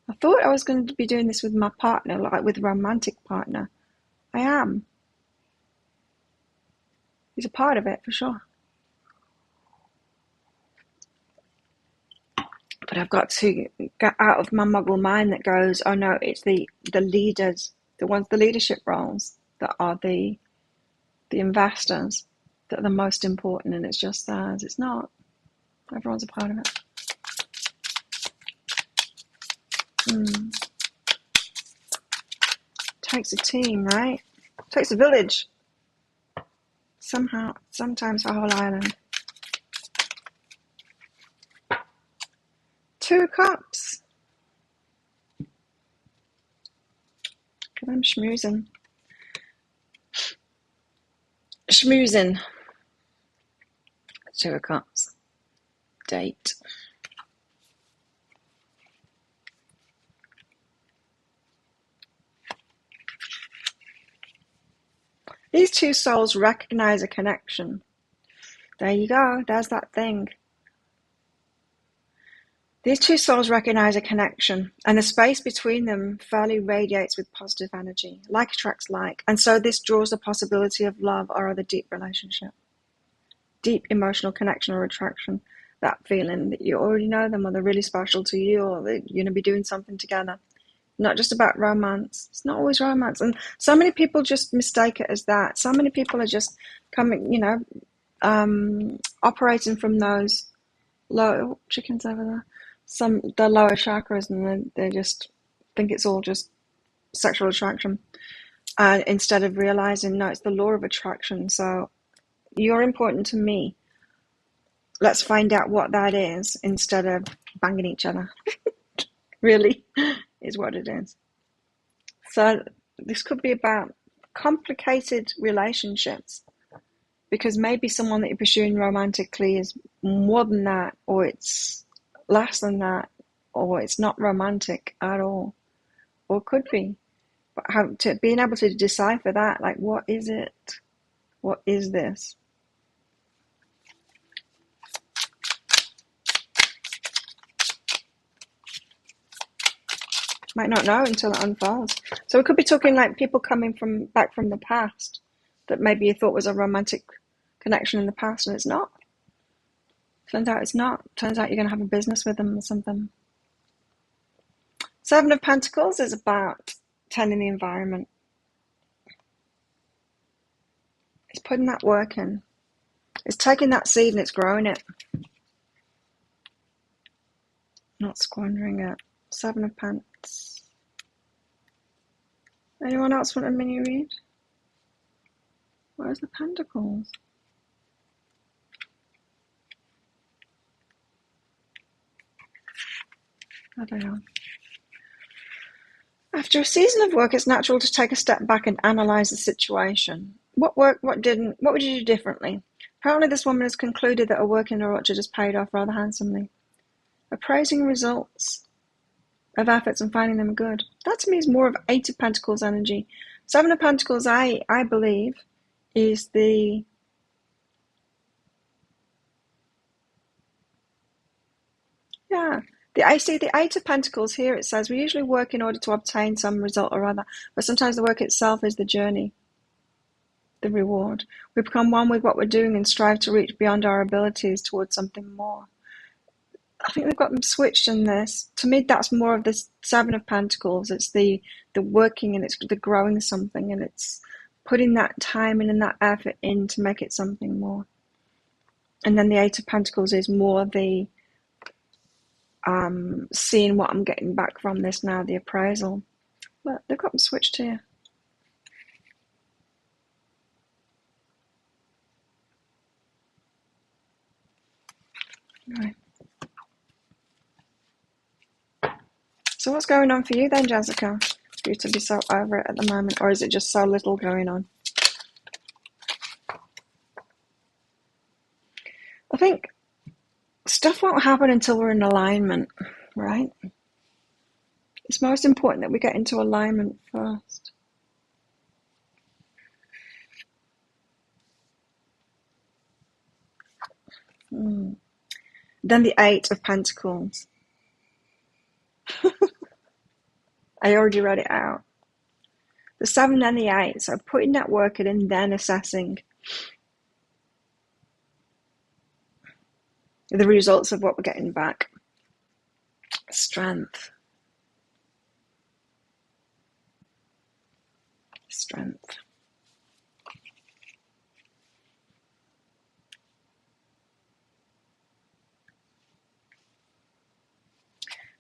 I thought I was going to be doing this with my partner, like with a romantic partner. I am. He's a part of it, for sure. But I've got to get out of my muggle mind that goes, oh no, it's the leaders, the ones, the leadership roles that are the investors that are the most important, and it's just theirs. It's not. Everyone's a part of it. Takes a team, right? Takes a village. Somehow, sometimes a whole island. 2 cups. Because I'm schmoozing. Schmoozing. 2 cups. Date. These 2 souls recognize a connection. There you go. There's that thing. These 2 souls recognize a connection, and the space between them fairly radiates with positive energy. Like attracts like. And so this draws the possibility of love or other deep relationship. Deep emotional connection or attraction. That feeling that you already know them, or they're really special to you, or that you're going to be doing something together. Not just about romance. It's not always romance. And so many people just mistake it as that. So many people are just coming, operating from those low chickens over there. The lower chakras, and they just think it's all just sexual attraction. Instead of realizing, no, it's the law of attraction. So you're important to me. Let's find out what that is instead of banging each other. Really is what it is. So this could be about complicated relationships, because maybe someone that you're pursuing romantically is more than that, or it's less than that, or it's not romantic at all, or could be. But being able to decipher that, like, what is it? What is this? Might not know until it unfolds. So we could be talking like people coming back from the past that maybe you thought was a romantic connection in the past, and it's not. Turns out it's not. Turns out you're going to have a business with them or something. 7 of Pentacles is about tending the environment. It's putting that work in. It's taking that seed and it's growing it. Not squandering it. 7 of Pence. Anyone else want a mini read? Where's the Pentacles? I don't know. After a season of work, it's natural to take a step back and analyze the situation. What worked, what didn't, what would you do differently? Apparently this woman has concluded that her work in her orchard has paid off rather handsomely. Appraising results of efforts and finding them good. That to me is more of 8 of Pentacles energy. 7 of Pentacles, I believe, is the I see the 8 of Pentacles here. It says we usually work in order to obtain some result or other, but sometimes the work itself is the journey, the reward. We become one with what we're doing and strive to reach beyond our abilities towards something more. I think they've got them switched in this. To me, that's more of the 7 of Pentacles. It's the working, and it's the growing something, and it's putting that time in and that effort in to make it something more. And then the 8 of Pentacles is more the seeing what I'm getting back from this now, the appraisal. But they've got them switched here. Right. So what's going on for you then, Jessica? For you to be so over it at the moment, or is it just so little going on? I think stuff won't happen until we're in alignment, right? It's most important that we get into alignment first. Then the 8 of Pentacles. I already read it out. The 7 and the 8. So putting that work in and then assessing the results of what we're getting back. Strength. Strength.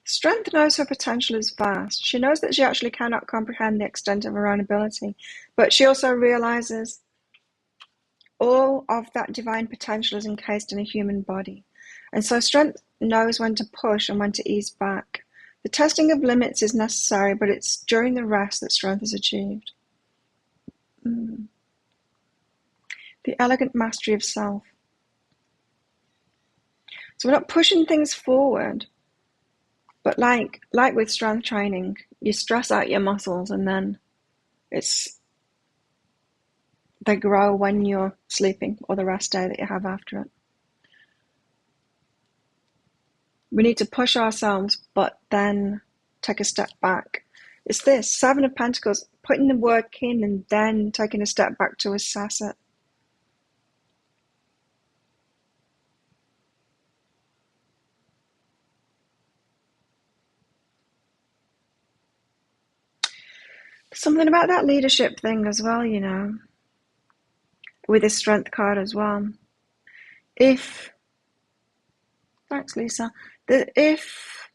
Strength knows her potential is vast. She knows that she actually cannot comprehend the extent of her own ability, but she also realizes all of that divine potential is encased in a human body. And so strength knows when to push and when to ease back. The testing of limits is necessary, but it's during the rest that strength is achieved. The elegant mastery of self. So we're not pushing things forward, but like with strength training, you stress out your muscles and then they grow when you're sleeping or the rest day that you have after it. We need to push ourselves, but then take a step back. It's this 7 of Pentacles, putting the work in and then taking a step back to assess it. Something about that leadership thing as well, you know, with this strength card as well. Thanks, Lisa. If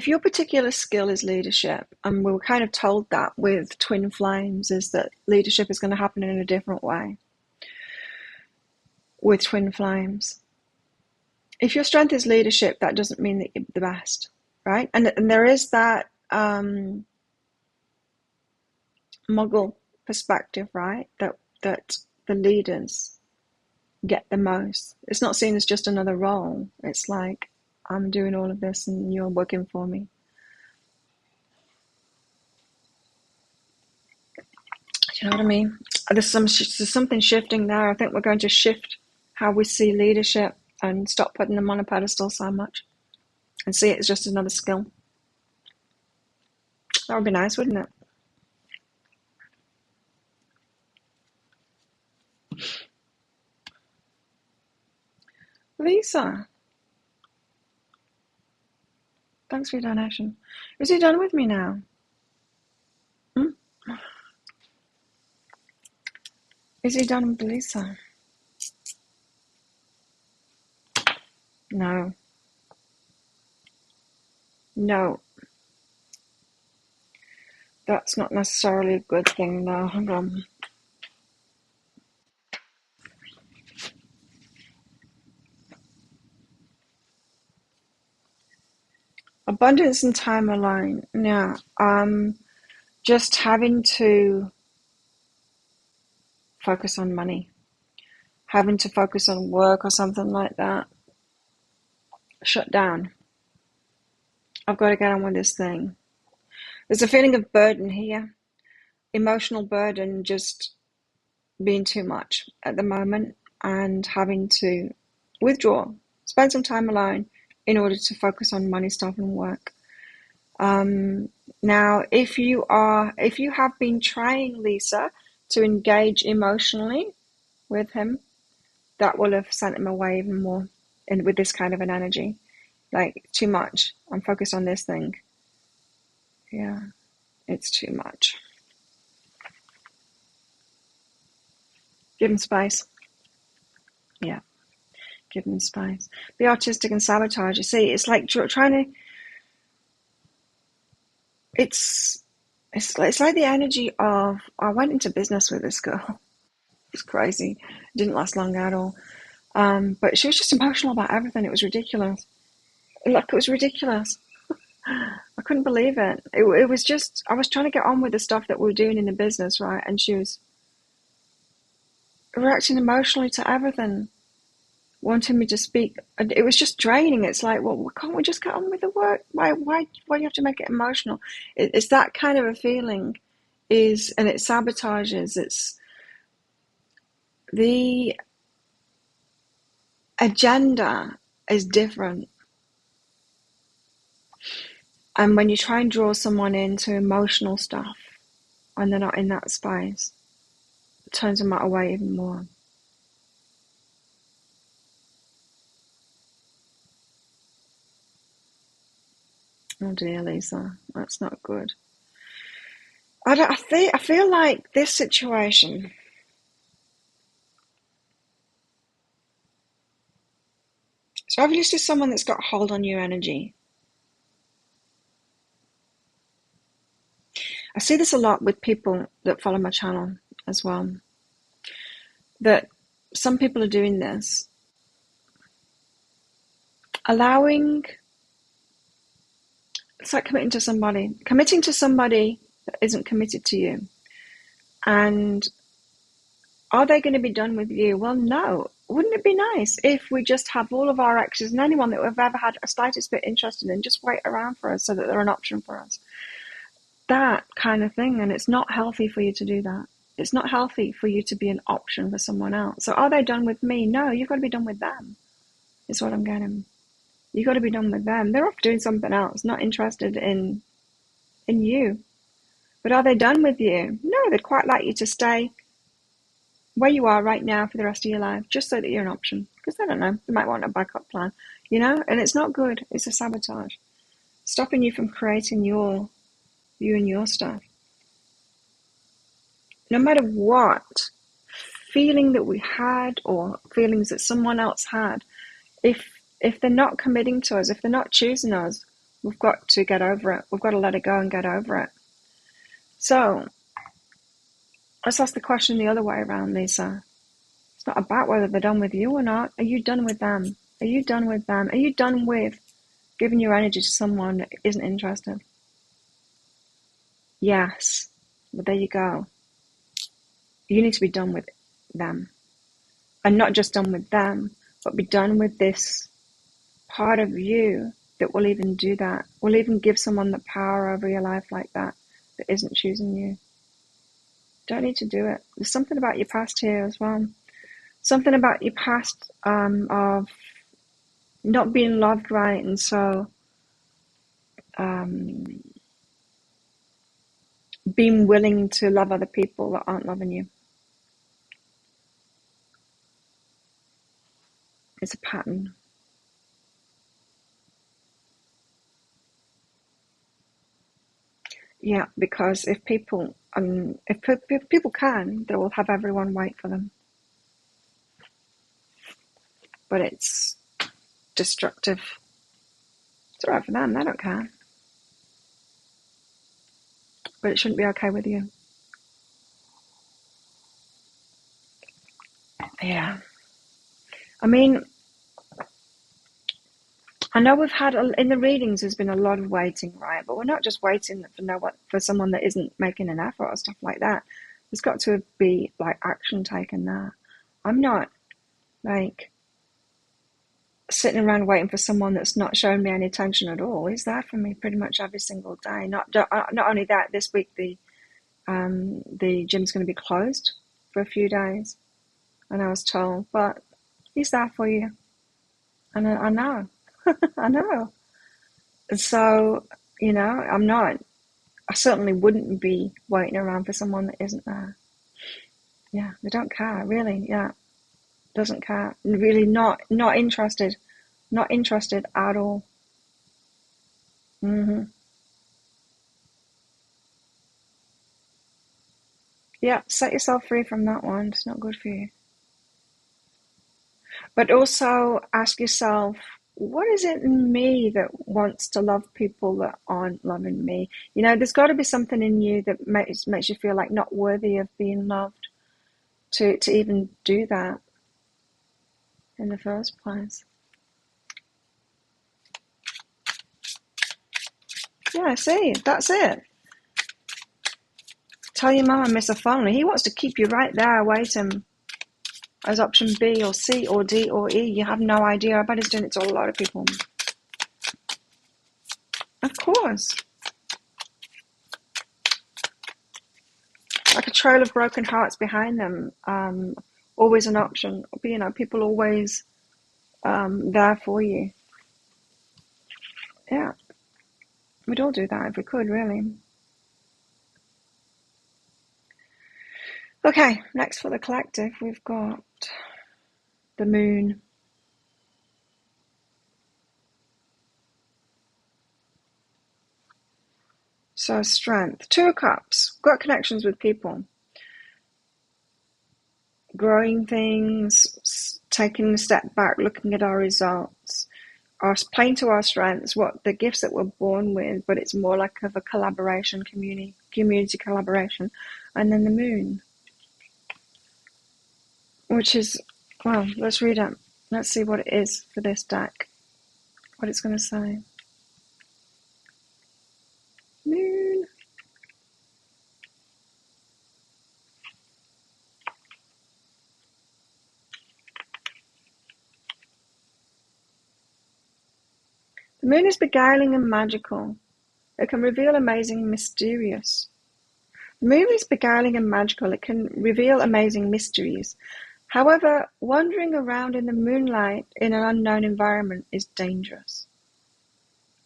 your particular skill is leadership, and we were kind of told that with twin flames, is that leadership is going to happen in a different way with twin flames. If your strength is leadership, that doesn't mean that you're the best, right? And there is that Muggle perspective, right? That the leaders get the most. It's not seen as just another role. It's like, I'm doing all of this and you're working for me. Do you know what I mean? There's something shifting there. I think we're going to shift how we see leadership and stop putting them on a pedestal so much and see it as just another skill. That would be nice, wouldn't it? Lisa, thanks for your donation. Is he done with me now? Is he done with Lisa? No. That's not necessarily a good thing, though. Hang on. Abundance and time alone. Now, just having to focus on money, having to focus on work or something like that. Shut down. I've got to get on with this thing. There's a feeling of burden here, emotional burden, just being too much at the moment and having to withdraw, spend some time alone in order to focus on money stuff and work. Now, if you have been trying, Lisa, to engage emotionally with him, that will have sent him away even more with this kind of an energy. Like, too much. I'm focused on this thing. Yeah, it's too much. Give him space. Yeah, give him space. Be artistic and sabotage. You see, it's like trying to... It's like the energy of... I went into business with this girl. It's crazy. It didn't last long at all. But she was just emotional about everything. It was ridiculous. It was ridiculous. I couldn't believe it. It was just, I was trying to get on with the stuff that we were doing in the business, right? And she was reacting emotionally to everything, wanting me to speak. And it was just draining. It's like, well, can't we just get on with the work? Why do you have to make it emotional? It's that kind of a feeling and it sabotages. It's the agenda is different. And when you try and draw someone into emotional stuff and they're not in that space, it turns them away even more. Oh dear, Lisa, that's not good. I feel like this situation, so obviously someone that's got a hold on your energy. I see this a lot with people that follow my channel as well, that some people are doing this, allowing, it's like committing to somebody that isn't committed to you. And are they going to be done with you? Well, no. Wouldn't it be nice if we just have all of our exes and anyone that we've ever had a slightest bit interested in just wait around for us so that they're an option for us? That kind of thing. And it's not healthy for you to do that. It's not healthy for you to be an option for someone else. So are they done with me? No, you've got to be done with them. Is what I'm getting. You've got to be done with them. They're off doing something else, not interested in you. But are they done with you? No, they'd quite like you to stay where you are right now for the rest of your life, just so that you're an option. Because I don't know, they might want a backup plan, and it's not good. It's a sabotage, stopping you from creating you and your stuff. No matter what feeling that we had or feelings that someone else had, if they're not committing to us, if they're not choosing us, we've got to get over it. We've got to let it go and get over it. So let's ask the question the other way around, Lisa. It's not about whether they're done with you or not. Are you done with them? Are you done with them? Are you done with giving your energy to someone that isn't interested? Yes. But there you go. You need to be done with them. And not just done with them, but be done with this part of you that will even do that. Will even give someone the power over your life like that isn't choosing you. Don't need to do it. There's something about your past here as well. Something about your past of not being loved right, and so being willing to love other people that aren't loving you. It's a pattern. Yeah, because if people can, they will have everyone wait for them. But it's destructive. It's all right for them, they don't care. But it shouldn't be okay with you. Yeah. I mean, I know we've had, in the readings, there's been a lot of waiting, right? But we're not just waiting for someone that isn't making an effort or stuff like that. There's got to be, action taken there. I'm not, sitting around waiting for someone that's not showing me any attention at all. He's there for me pretty much every single day. Not only that, this week the gym's going to be closed for a few days, and I was told, but he's there for you, and I know, I know. And so, I certainly wouldn't be waiting around for someone that isn't there. Yeah, they don't care, really. Yeah, doesn't care. Really, not interested. Not interested at all. Yeah, set yourself free from that one. It's not good for you. But also ask yourself, what is it in me that wants to love people that aren't loving me? There's got to be something in you that makes you feel like not worthy of being loved to even do that in the first place. Yeah, see, that's it. Tell your mum I miss a phone. He wants to keep you right there waiting as option B or C or D or E. You have no idea. I bet he's doing it to a lot of people. Of course. Like a trail of broken hearts behind them. Always an option. People always there for you. Yeah. We'd all do that if we could, really. Okay, next for the collective, we've got the moon. So strength, 2 of cups, got connections with people, growing things, taking a step back, looking at our results, playing to our strengths, what the gifts that we're born with, but it's more like of a collaboration, community collaboration. And then the moon, which is, well, let's read it. Let's see what it is for this deck, what it's going to say. Moon. The moon is beguiling and magical. It can reveal amazing and mysterious. The moon is beguiling and magical. It can reveal amazing mysteries. However, wandering around in the moonlight in an unknown environment is dangerous,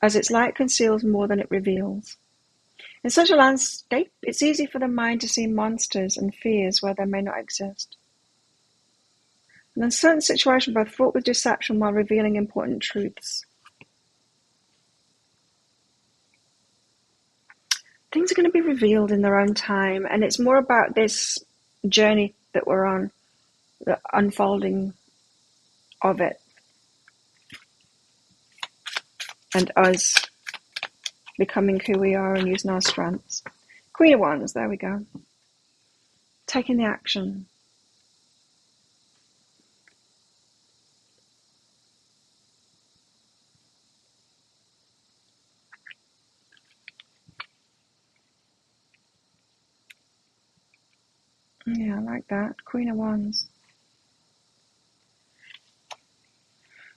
as its light conceals more than it reveals. In such a landscape, it's easy for the mind to see monsters and fears where they may not exist. An uncertain situation both fraught with deception while revealing important truths. Things are going to be revealed in their own time, and it's more about this journey that we're on, the unfolding of it, and us becoming who we are and using our strengths. Queen of Wands, there we go. Taking the action. Yeah, I like that. Queen of Wands.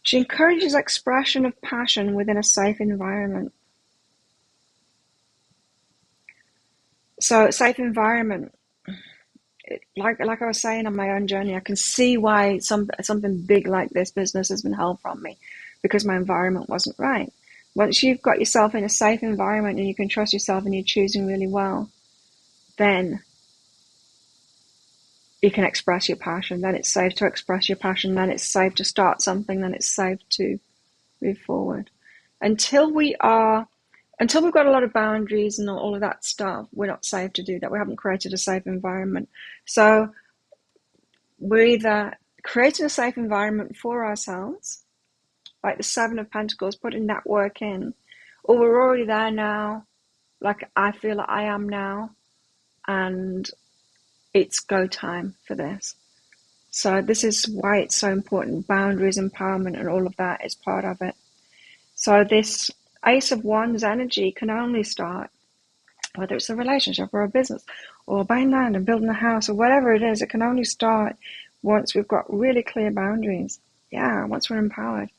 She encourages expression of passion within a safe environment. So, safe environment. Like I was saying on my own journey, I can see why something big like this business has been held from me, because my environment wasn't right. Once you've got yourself in a safe environment and you can trust yourself and you're choosing really well, then you can express your passion. Then it's safe to express your passion. Then it's safe to start something. Then it's safe to move forward. Until we've got a lot of boundaries and all of that stuff, we're not safe to do that. We haven't created a safe environment. So we're either creating a safe environment for ourselves, like the 7 of Pentacles, putting that work in, or we're already there now, like I feel like I am now, and it's go time for this. So this is why it's so important. Boundaries, empowerment, and all of that is part of it. So this Ace of Wands energy can only start, whether it's a relationship or a business or buying land and building a house or whatever it is, it can only start once we've got really clear boundaries. Yeah, once we're empowered.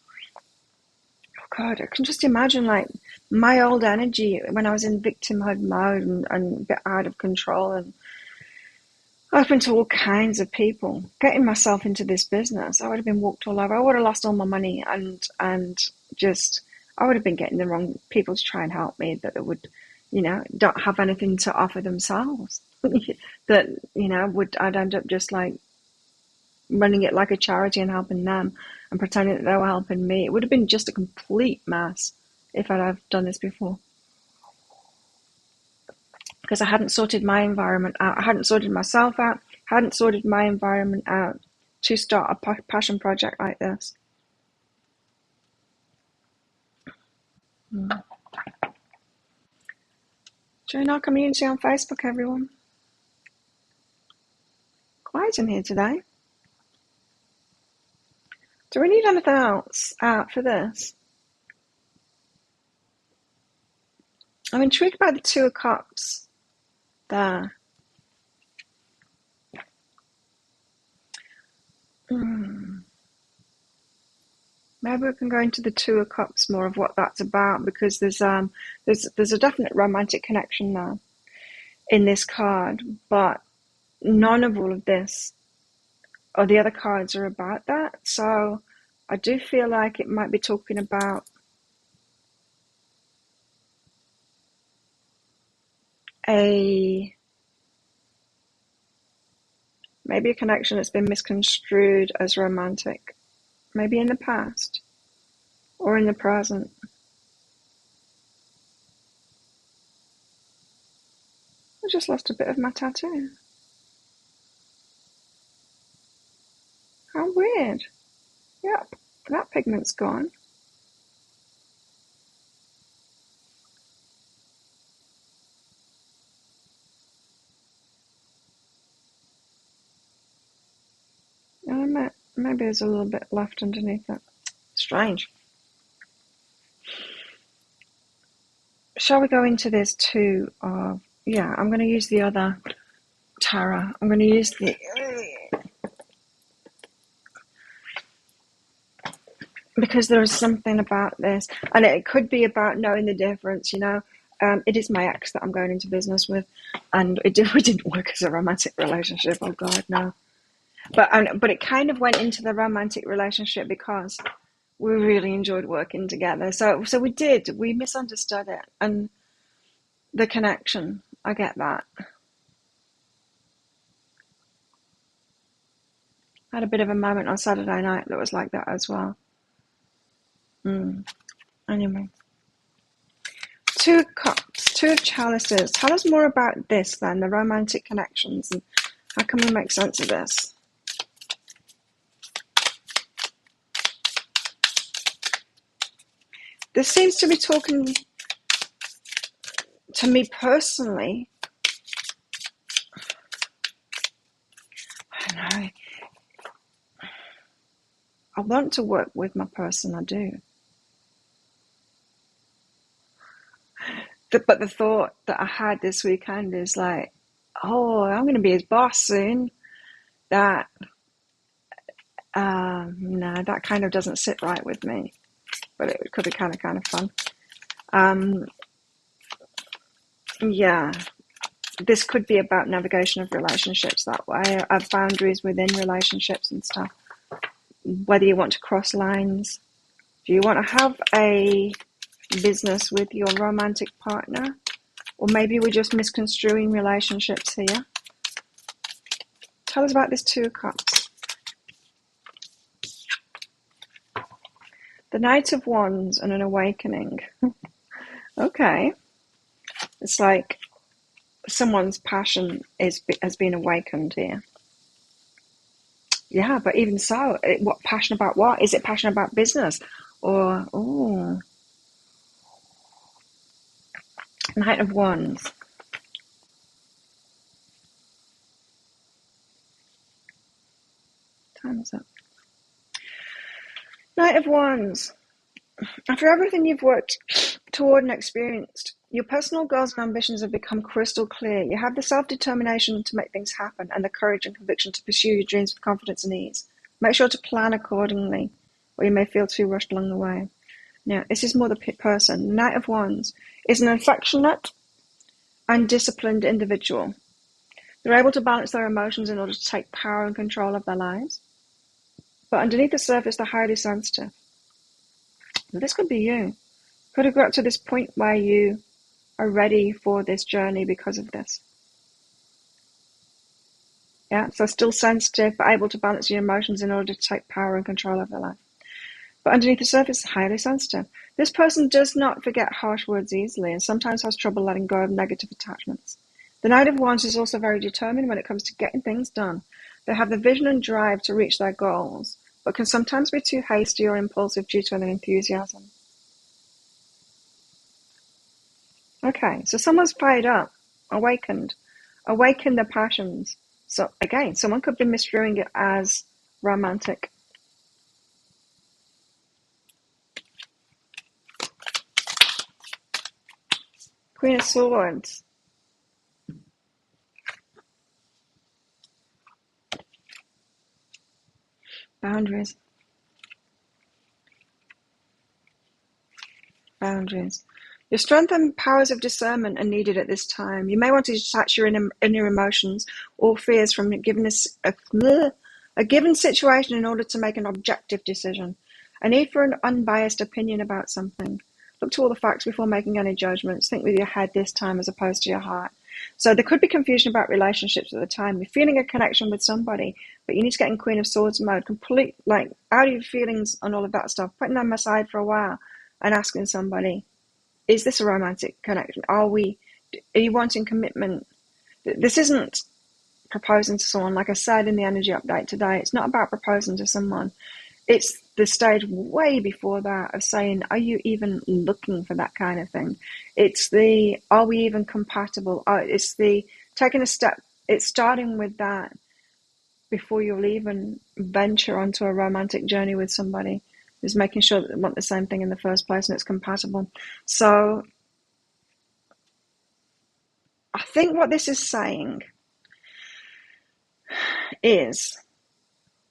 Oh God, I can just imagine like my old energy when I was in victimhood mode and a bit out of control and open to all kinds of people. Getting myself into this business, I would have been walked all over. I would have lost all my money and just I would have been getting the wrong people to try and help me that would, don't have anything to offer themselves. That, I'd end up just like running it like a charity and helping them and pretending that they were helping me. It would have been just a complete mess if I'd have done this before. Because I hadn't sorted my environment out. I hadn't sorted myself out. Hadn't sorted my environment out to start a passion project like this. Join our community on Facebook, everyone. Quiet in here today. Do we need anything else out for this? I'm intrigued by the 2 of Cups there. Maybe we can go into the 2 of Cups more of what that's about, because there's a definite romantic connection there in this card, but none of all of this or the other cards are about that. So I do feel like it might be talking about maybe a connection that's been misconstrued as romantic, maybe in the past or in the present. I just lost a bit of my tattoo. How weird. Yep, that pigment's gone. Maybe there's a little bit left underneath it. Strange. Shall we go into this too? Yeah, I'm going to use the other tarot. I'm going to use the... Because there is something about this, and it could be about knowing the difference, you know. It is my ex that I'm going into business with, and we didn't work as a romantic relationship. Oh God, no. But it kind of went into the romantic relationship because we really enjoyed working together. So we misunderstood it and the connection. I get that. I had a bit of a moment on Saturday night that was like that as well. Anyway. Two of Cups, Two of Chalices. Tell us more about this then, the romantic connections, and how can we make sense of this? This seems to be talking to me personally. I don't know. I want to work with my person, I do. But the thought that I had this weekend is like, oh, I'm going to be his boss soon. No, that kind of doesn't sit right with me. But it could be kind of fun. Yeah, this could be about navigation of relationships that way, of boundaries within relationships and stuff. Whether you want to cross lines, do you want to have a business with your romantic partner, or maybe we're just misconstruing relationships here. Tell us about this Two of Cups. The Knight of Wands and an awakening. Okay. It's like someone's passion has been awakened here. Yeah, but even so, what passion about what? Is it passion about business? Or, Knight of Wands. Time's up. Knight of Wands. After everything you've worked toward and experienced, your personal goals and ambitions have become crystal clear. You have the self-determination to make things happen and the courage and conviction to pursue your dreams with confidence and ease. Make sure to plan accordingly, or you may feel too rushed along the way. Now, this is more the person. The Knight of Wands is an affectionate and disciplined individual. They're able to balance their emotions in order to take power and control of their lives. But underneath the surface, they're highly sensitive. Now, this could be you. Could have got to this point where you are ready for this journey because of this. Yeah, so still sensitive, but able to balance your emotions in order to take power and control of their life. But underneath the surface, highly sensitive. This person does not forget harsh words easily and sometimes has trouble letting go of negative attachments. The Knight of Wands is also very determined when it comes to getting things done. They have the vision and drive to reach their goals, but can sometimes be too hasty or impulsive due to an enthusiasm. Okay, so someone's fired up, awakened their passions. So again, someone could be misviewing it as romantic. Queen of Swords. Boundaries. Your strength and powers of discernment are needed at this time. You may want to detach your inner emotions or fears from a given situation in order to make an objective decision. A need for an unbiased opinion about something. Look to all the facts before making any judgments. Think with your head this time as opposed to your heart. So there could be confusion about relationships at the time. You're feeling a connection with somebody, but you need to get in Queen of Swords mode, complete, like, out of your feelings and all of that stuff, putting them aside for a while and asking somebody, is this a romantic connection? Are you wanting commitment? This isn't proposing to someone. Like I said in the energy update today, it's not about proposing to someone. It's the stage way before that of saying, are you even looking for that kind of thing? It's the, are we even compatible? It's the taking a step. It's starting with that before you'll even venture onto a romantic journey with somebody. Is making sure that they want the same thing in the first place and it's compatible. So I think what this is saying is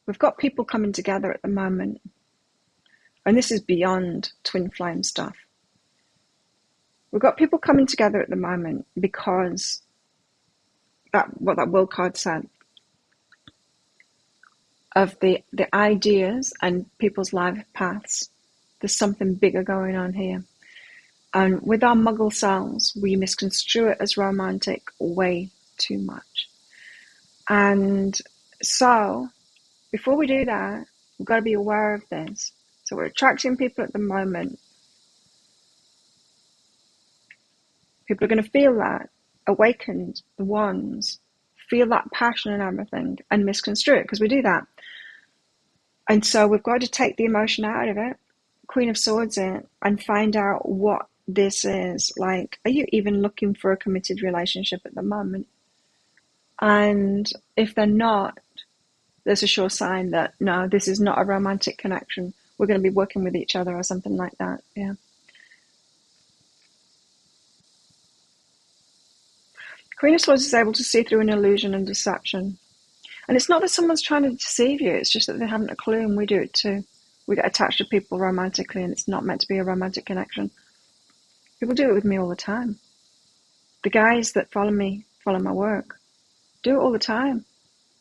we've got people coming together at the moment, and this is beyond twin flame stuff. We've got people coming together at the moment because what that will card said of the ideas and people's life paths. There's something bigger going on here. And with our muggle selves, we misconstrue it as romantic way too much. And so, before we do that, we've got to be aware of this. So we're attracting people at the moment. People are going to feel that, awakened, the ones, feel that passion and everything, and misconstrue it, because we do that. And so we've got to take the emotion out of it, Queen of Swords it, and find out what this is. Like, are you even looking for a committed relationship at the moment? And if they're not, there's a sure sign that, no, this is not a romantic connection. We're going to be working with each other or something like that. Yeah. Queen of Swords is able to see through an illusion and deception. And it's not that someone's trying to deceive you, it's just that they haven't a clue, and we do it too. We get attached to people romantically, and it's not meant to be a romantic connection. People do it with me all the time. The guys that follow my work, do it all the time.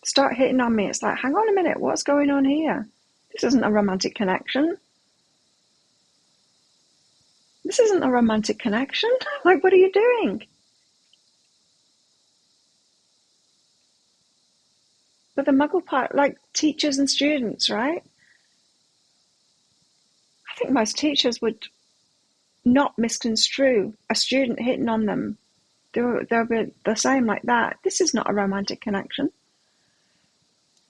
Start hitting on me. It's like, hang on a minute, what's going on here? This isn't a romantic connection. This isn't a romantic connection. Like, what are you doing? But the muggle part, like teachers and students, right? I think most teachers would not misconstrue a student hitting on them. They'll be the same like that. This is not a romantic connection.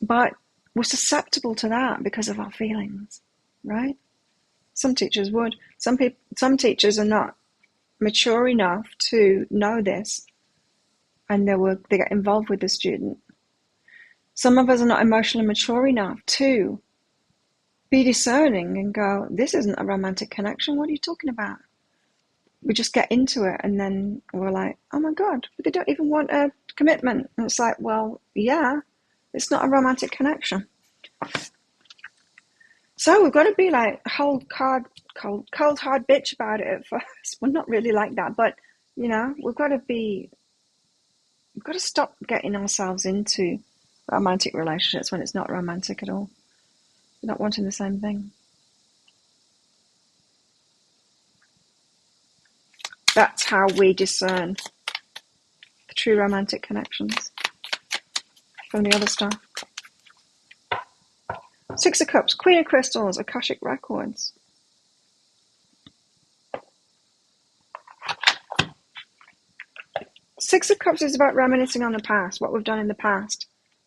But we're susceptible to that because of our feelings, right? Some teachers would. Some teachers are not mature enough to know this, and they get involved with the student. Some of us are not emotionally mature enough to be discerning and go, this isn't a romantic connection. What are you talking about? We just get into it, and then we're like, oh my God, but they don't even want a commitment. And it's like, well, yeah, it's not a romantic connection. So we've got to be like cold, hard bitch about it at first. We're not really like that, but we've got to stop getting ourselves into romantic relationships when it's not romantic at all. We're not wanting the same thing. That's how we discern the true romantic connections from the other stuff. Six of Cups, Queen of Crystals, Akashic Records. Six of Cups is about reminiscing on the past, what we've done in the past.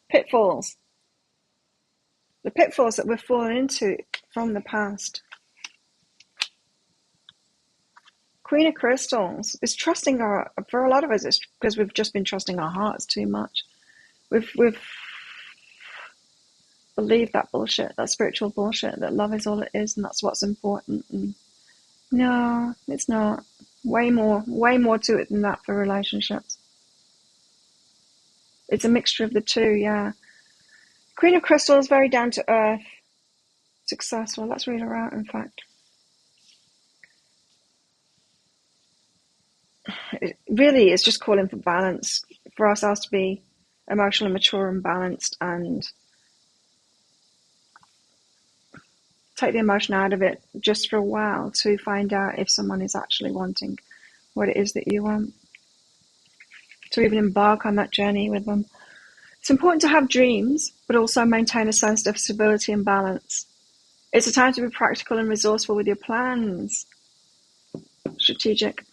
Pitfalls. The pitfalls that we've fallen into from the past. Queen of Crystals is trusting for a lot of us, it's because we've just been trusting our hearts too much. We've believed that bullshit, that spiritual bullshit, that love is all it is and that's what's important. And no, it's not. Way more to it than that for relationships. It's a mixture of the two, yeah. Queen of Crystals, very down to earth, successful. Let's read her out, in fact. It really is just calling for balance, for ourselves to be emotionally mature and balanced, and take the emotion out of it just for a while to find out if someone is actually wanting what it is that you want. to even embark on that journey with them. It's important to have dreams, but also maintain a sense of stability and balance. It's a time to be practical and resourceful with your plans. Strategic.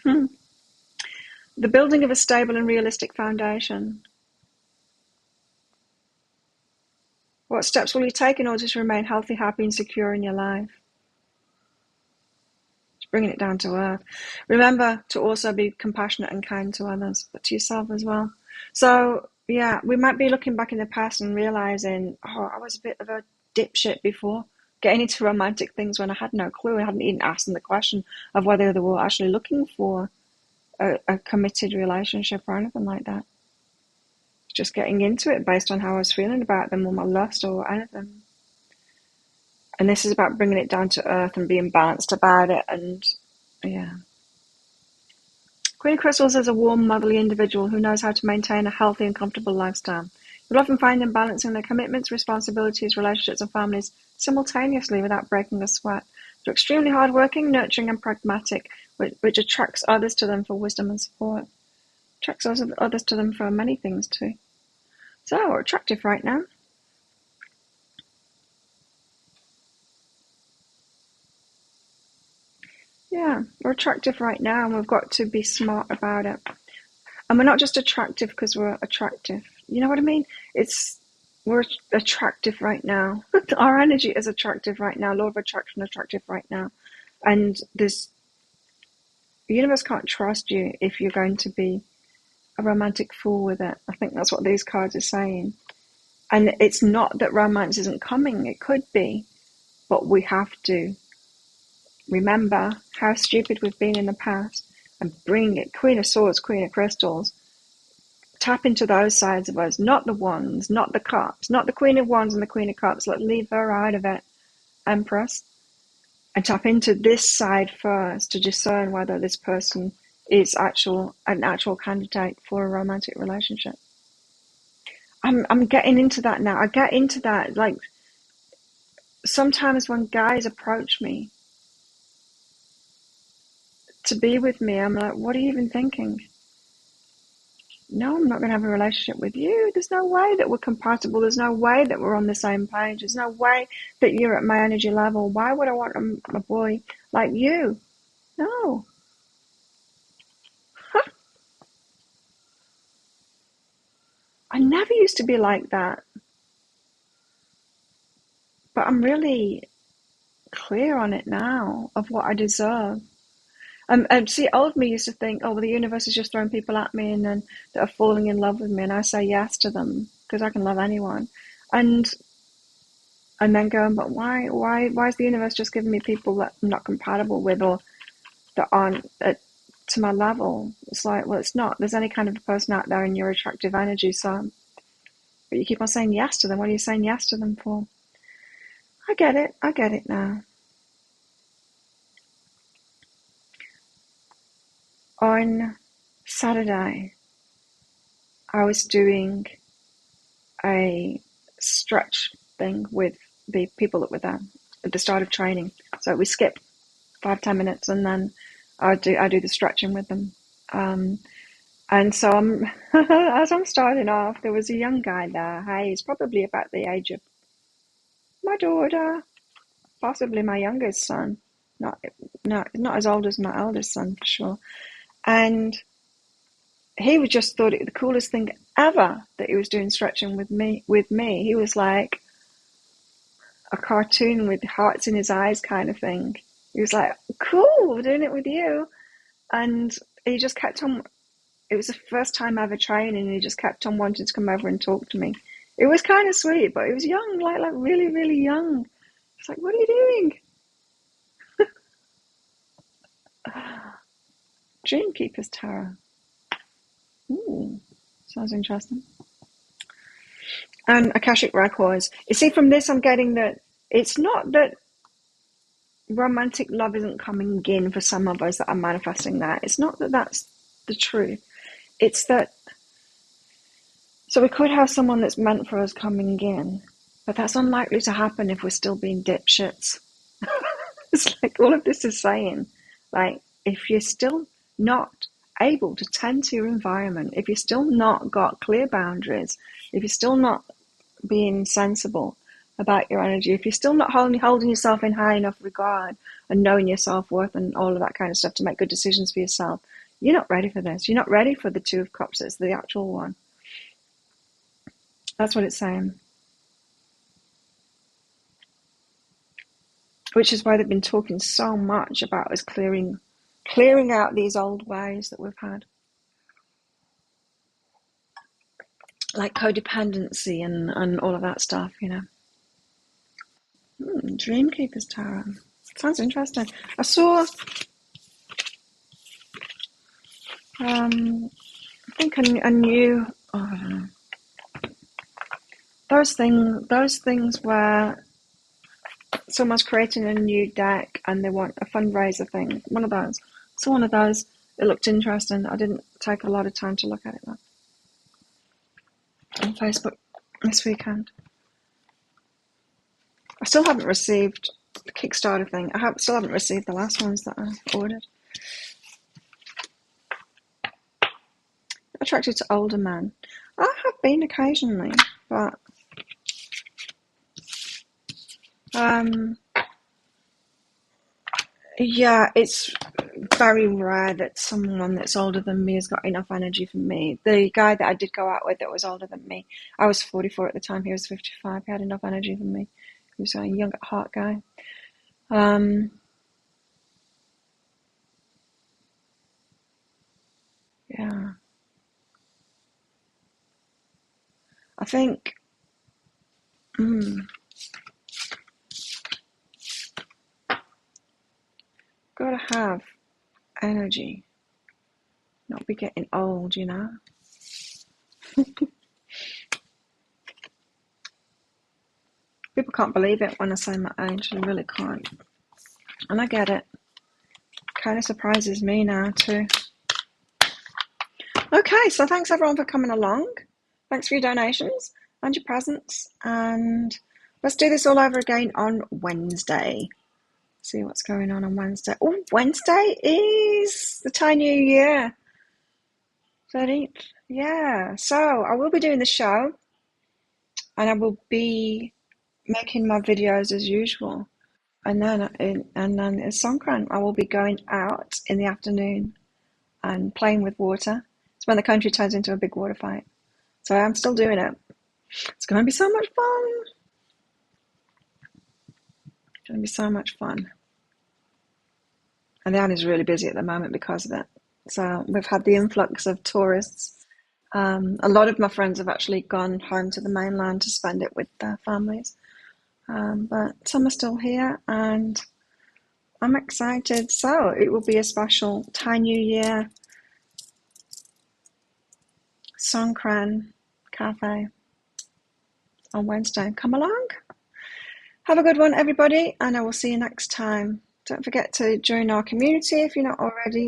The building of a stable and realistic foundation. What steps will you take in order to remain healthy, happy, and secure in your life? Just bringing it down to earth. Remember to also be compassionate and kind to others, but to yourself as well. So, yeah, we might be looking back in the past and realizing, oh, I was a bit of a dipshit before, getting into romantic things when I had no clue. I hadn't even asked them the question of whether they were actually looking for a committed relationship or anything like that. Just getting into it based on how I was feeling about them or my lust or anything. And this is about bringing it down to earth and being balanced about it. And yeah. Queen of Crystals is a warm, motherly individual who knows how to maintain a healthy and comfortable lifestyle. You'll often find them balancing their commitments, responsibilities, relationships, and families simultaneously without breaking a sweat. They're extremely hardworking, nurturing, and pragmatic, which attracts others to them for wisdom and support. Attracts others to them for many things too. So, we're attractive right now. Yeah, we're attractive right now, and we've got to be smart about it. And we're not just attractive because we're attractive. You know what I mean? We're attractive right now. Our energy is attractive right now. Law of attraction attractive right now. And the universe can't trust you if you're going to be a romantic fool with it. I think that's what these cards are saying. And it's not that romance isn't coming. It could be. But we have to remember how stupid we've been in the past and bring it. Queen of Swords, Queen of Crystals. Tap into those sides of us, not the Wands, not the Cups, not the Queen of Wands and the Queen of Cups. Let's leave her out of it, Empress. And tap into this side first to discern whether this person is an actual candidate for a romantic relationship. I'm getting into that now. I get into that. Like, sometimes when guys approach me to be with me, I'm like, what are you even thinking? No, I'm not going to have a relationship with you. There's no way that we're compatible. There's no way that we're on the same page. There's no way that you're at my energy level. Why would I want a boy like you? No. Huh. I never used to be like that. But I'm really clear on it now of what I deserve. And see, old me used to think, oh, well, the universe is just throwing people at me and then that are falling in love with me, and I say yes to them because I can love anyone. And then going, but why is the universe just giving me people that I'm not compatible with or that aren't to my level? It's like, well, it's not. There's any kind of a person out there in your attractive energy, so but you keep on saying yes to them. What are you saying yes to them for? I get it now. On Saturday, I was doing a stretch thing with the people that were there at the start of training. So we skip 5-10 minutes, and then I do the stretching with them. And so as I'm starting off, there was a young guy there. Hey, he's probably about the age of my daughter, possibly my youngest son. Not as old as my eldest son for sure. And he just thought it the coolest thing ever that he was doing stretching with me. He was like a cartoon with hearts in his eyes kind of thing. He was like, cool, doing it with you. And he just kept on, it was the first time ever training, and he just kept on wanting to come over and talk to me. It was kind of sweet, but he was young, like really, really young. It's like, what are you doing? Dreamkeeper's Tarot. Ooh, sounds interesting. And Akashic Records. You see, from this I'm getting that it's not that romantic love isn't coming in for some of us that are manifesting that. It's not that that's the truth. It's that, so we could have someone that's meant for us coming in, but that's unlikely to happen if we're still being dipshits. It's like all of this is saying, like, if you're still not able to tend to your environment, if you're still not got clear boundaries, if you're still not being sensible about your energy, if you're still not holding yourself in high enough regard and knowing your self-worth and all of that kind of stuff to make good decisions for yourself, you're not ready for this. You're not ready for the Two of Cups. It's the actual one. That's what it's saying. Which is why they've been talking so much about us clearing out these old ways that we've had. Like codependency and all of that stuff, you know. Dreamkeeper's Tarot. Sounds interesting. I saw, I think a new, oh, I don't know. Those things where someone's creating a new deck and they want a fundraiser thing. One of those. So one of those. It looked interesting. I didn't take a lot of time to look at it though. On Facebook this weekend. I still haven't received the Kickstarter thing. Still haven't received the last ones that I ordered. Attracted to older men. I have been occasionally, but yeah, it's very rare that someone that's older than me has got enough energy for me. The guy that I did go out with that was older than me, I was 44 at the time, he was 55, he had enough energy for me. He was a young at heart guy. Yeah. I think, gotta have energy, not be getting old, you know. People can't believe it when I say my age, they really can't. And I get it. Kind of surprises me now too. Okay, so thanks everyone for coming along. Thanks for your donations and your presents. And let's do this all over again on Wednesday. See what's going on Wednesday. Oh, Wednesday is the Thai New Year. 13th. Yeah. So I will be doing the show. And I will be making my videos as usual. And then it's Songkran. I will be going out in the afternoon and playing with water. It's when the country turns into a big water fight. So I'm still doing it. It's going to be so much fun. It's going to be so much fun. And the island is really busy at the moment because of it. So we've had the influx of tourists. A lot of my friends have actually gone home to the mainland to spend it with their families. But some are still here and I'm excited. So it will be a special Thai New Year Songkran Cafe on Wednesday. Come along. Have a good one, everybody, and I will see you next time. Don't forget to join our community if you're not already.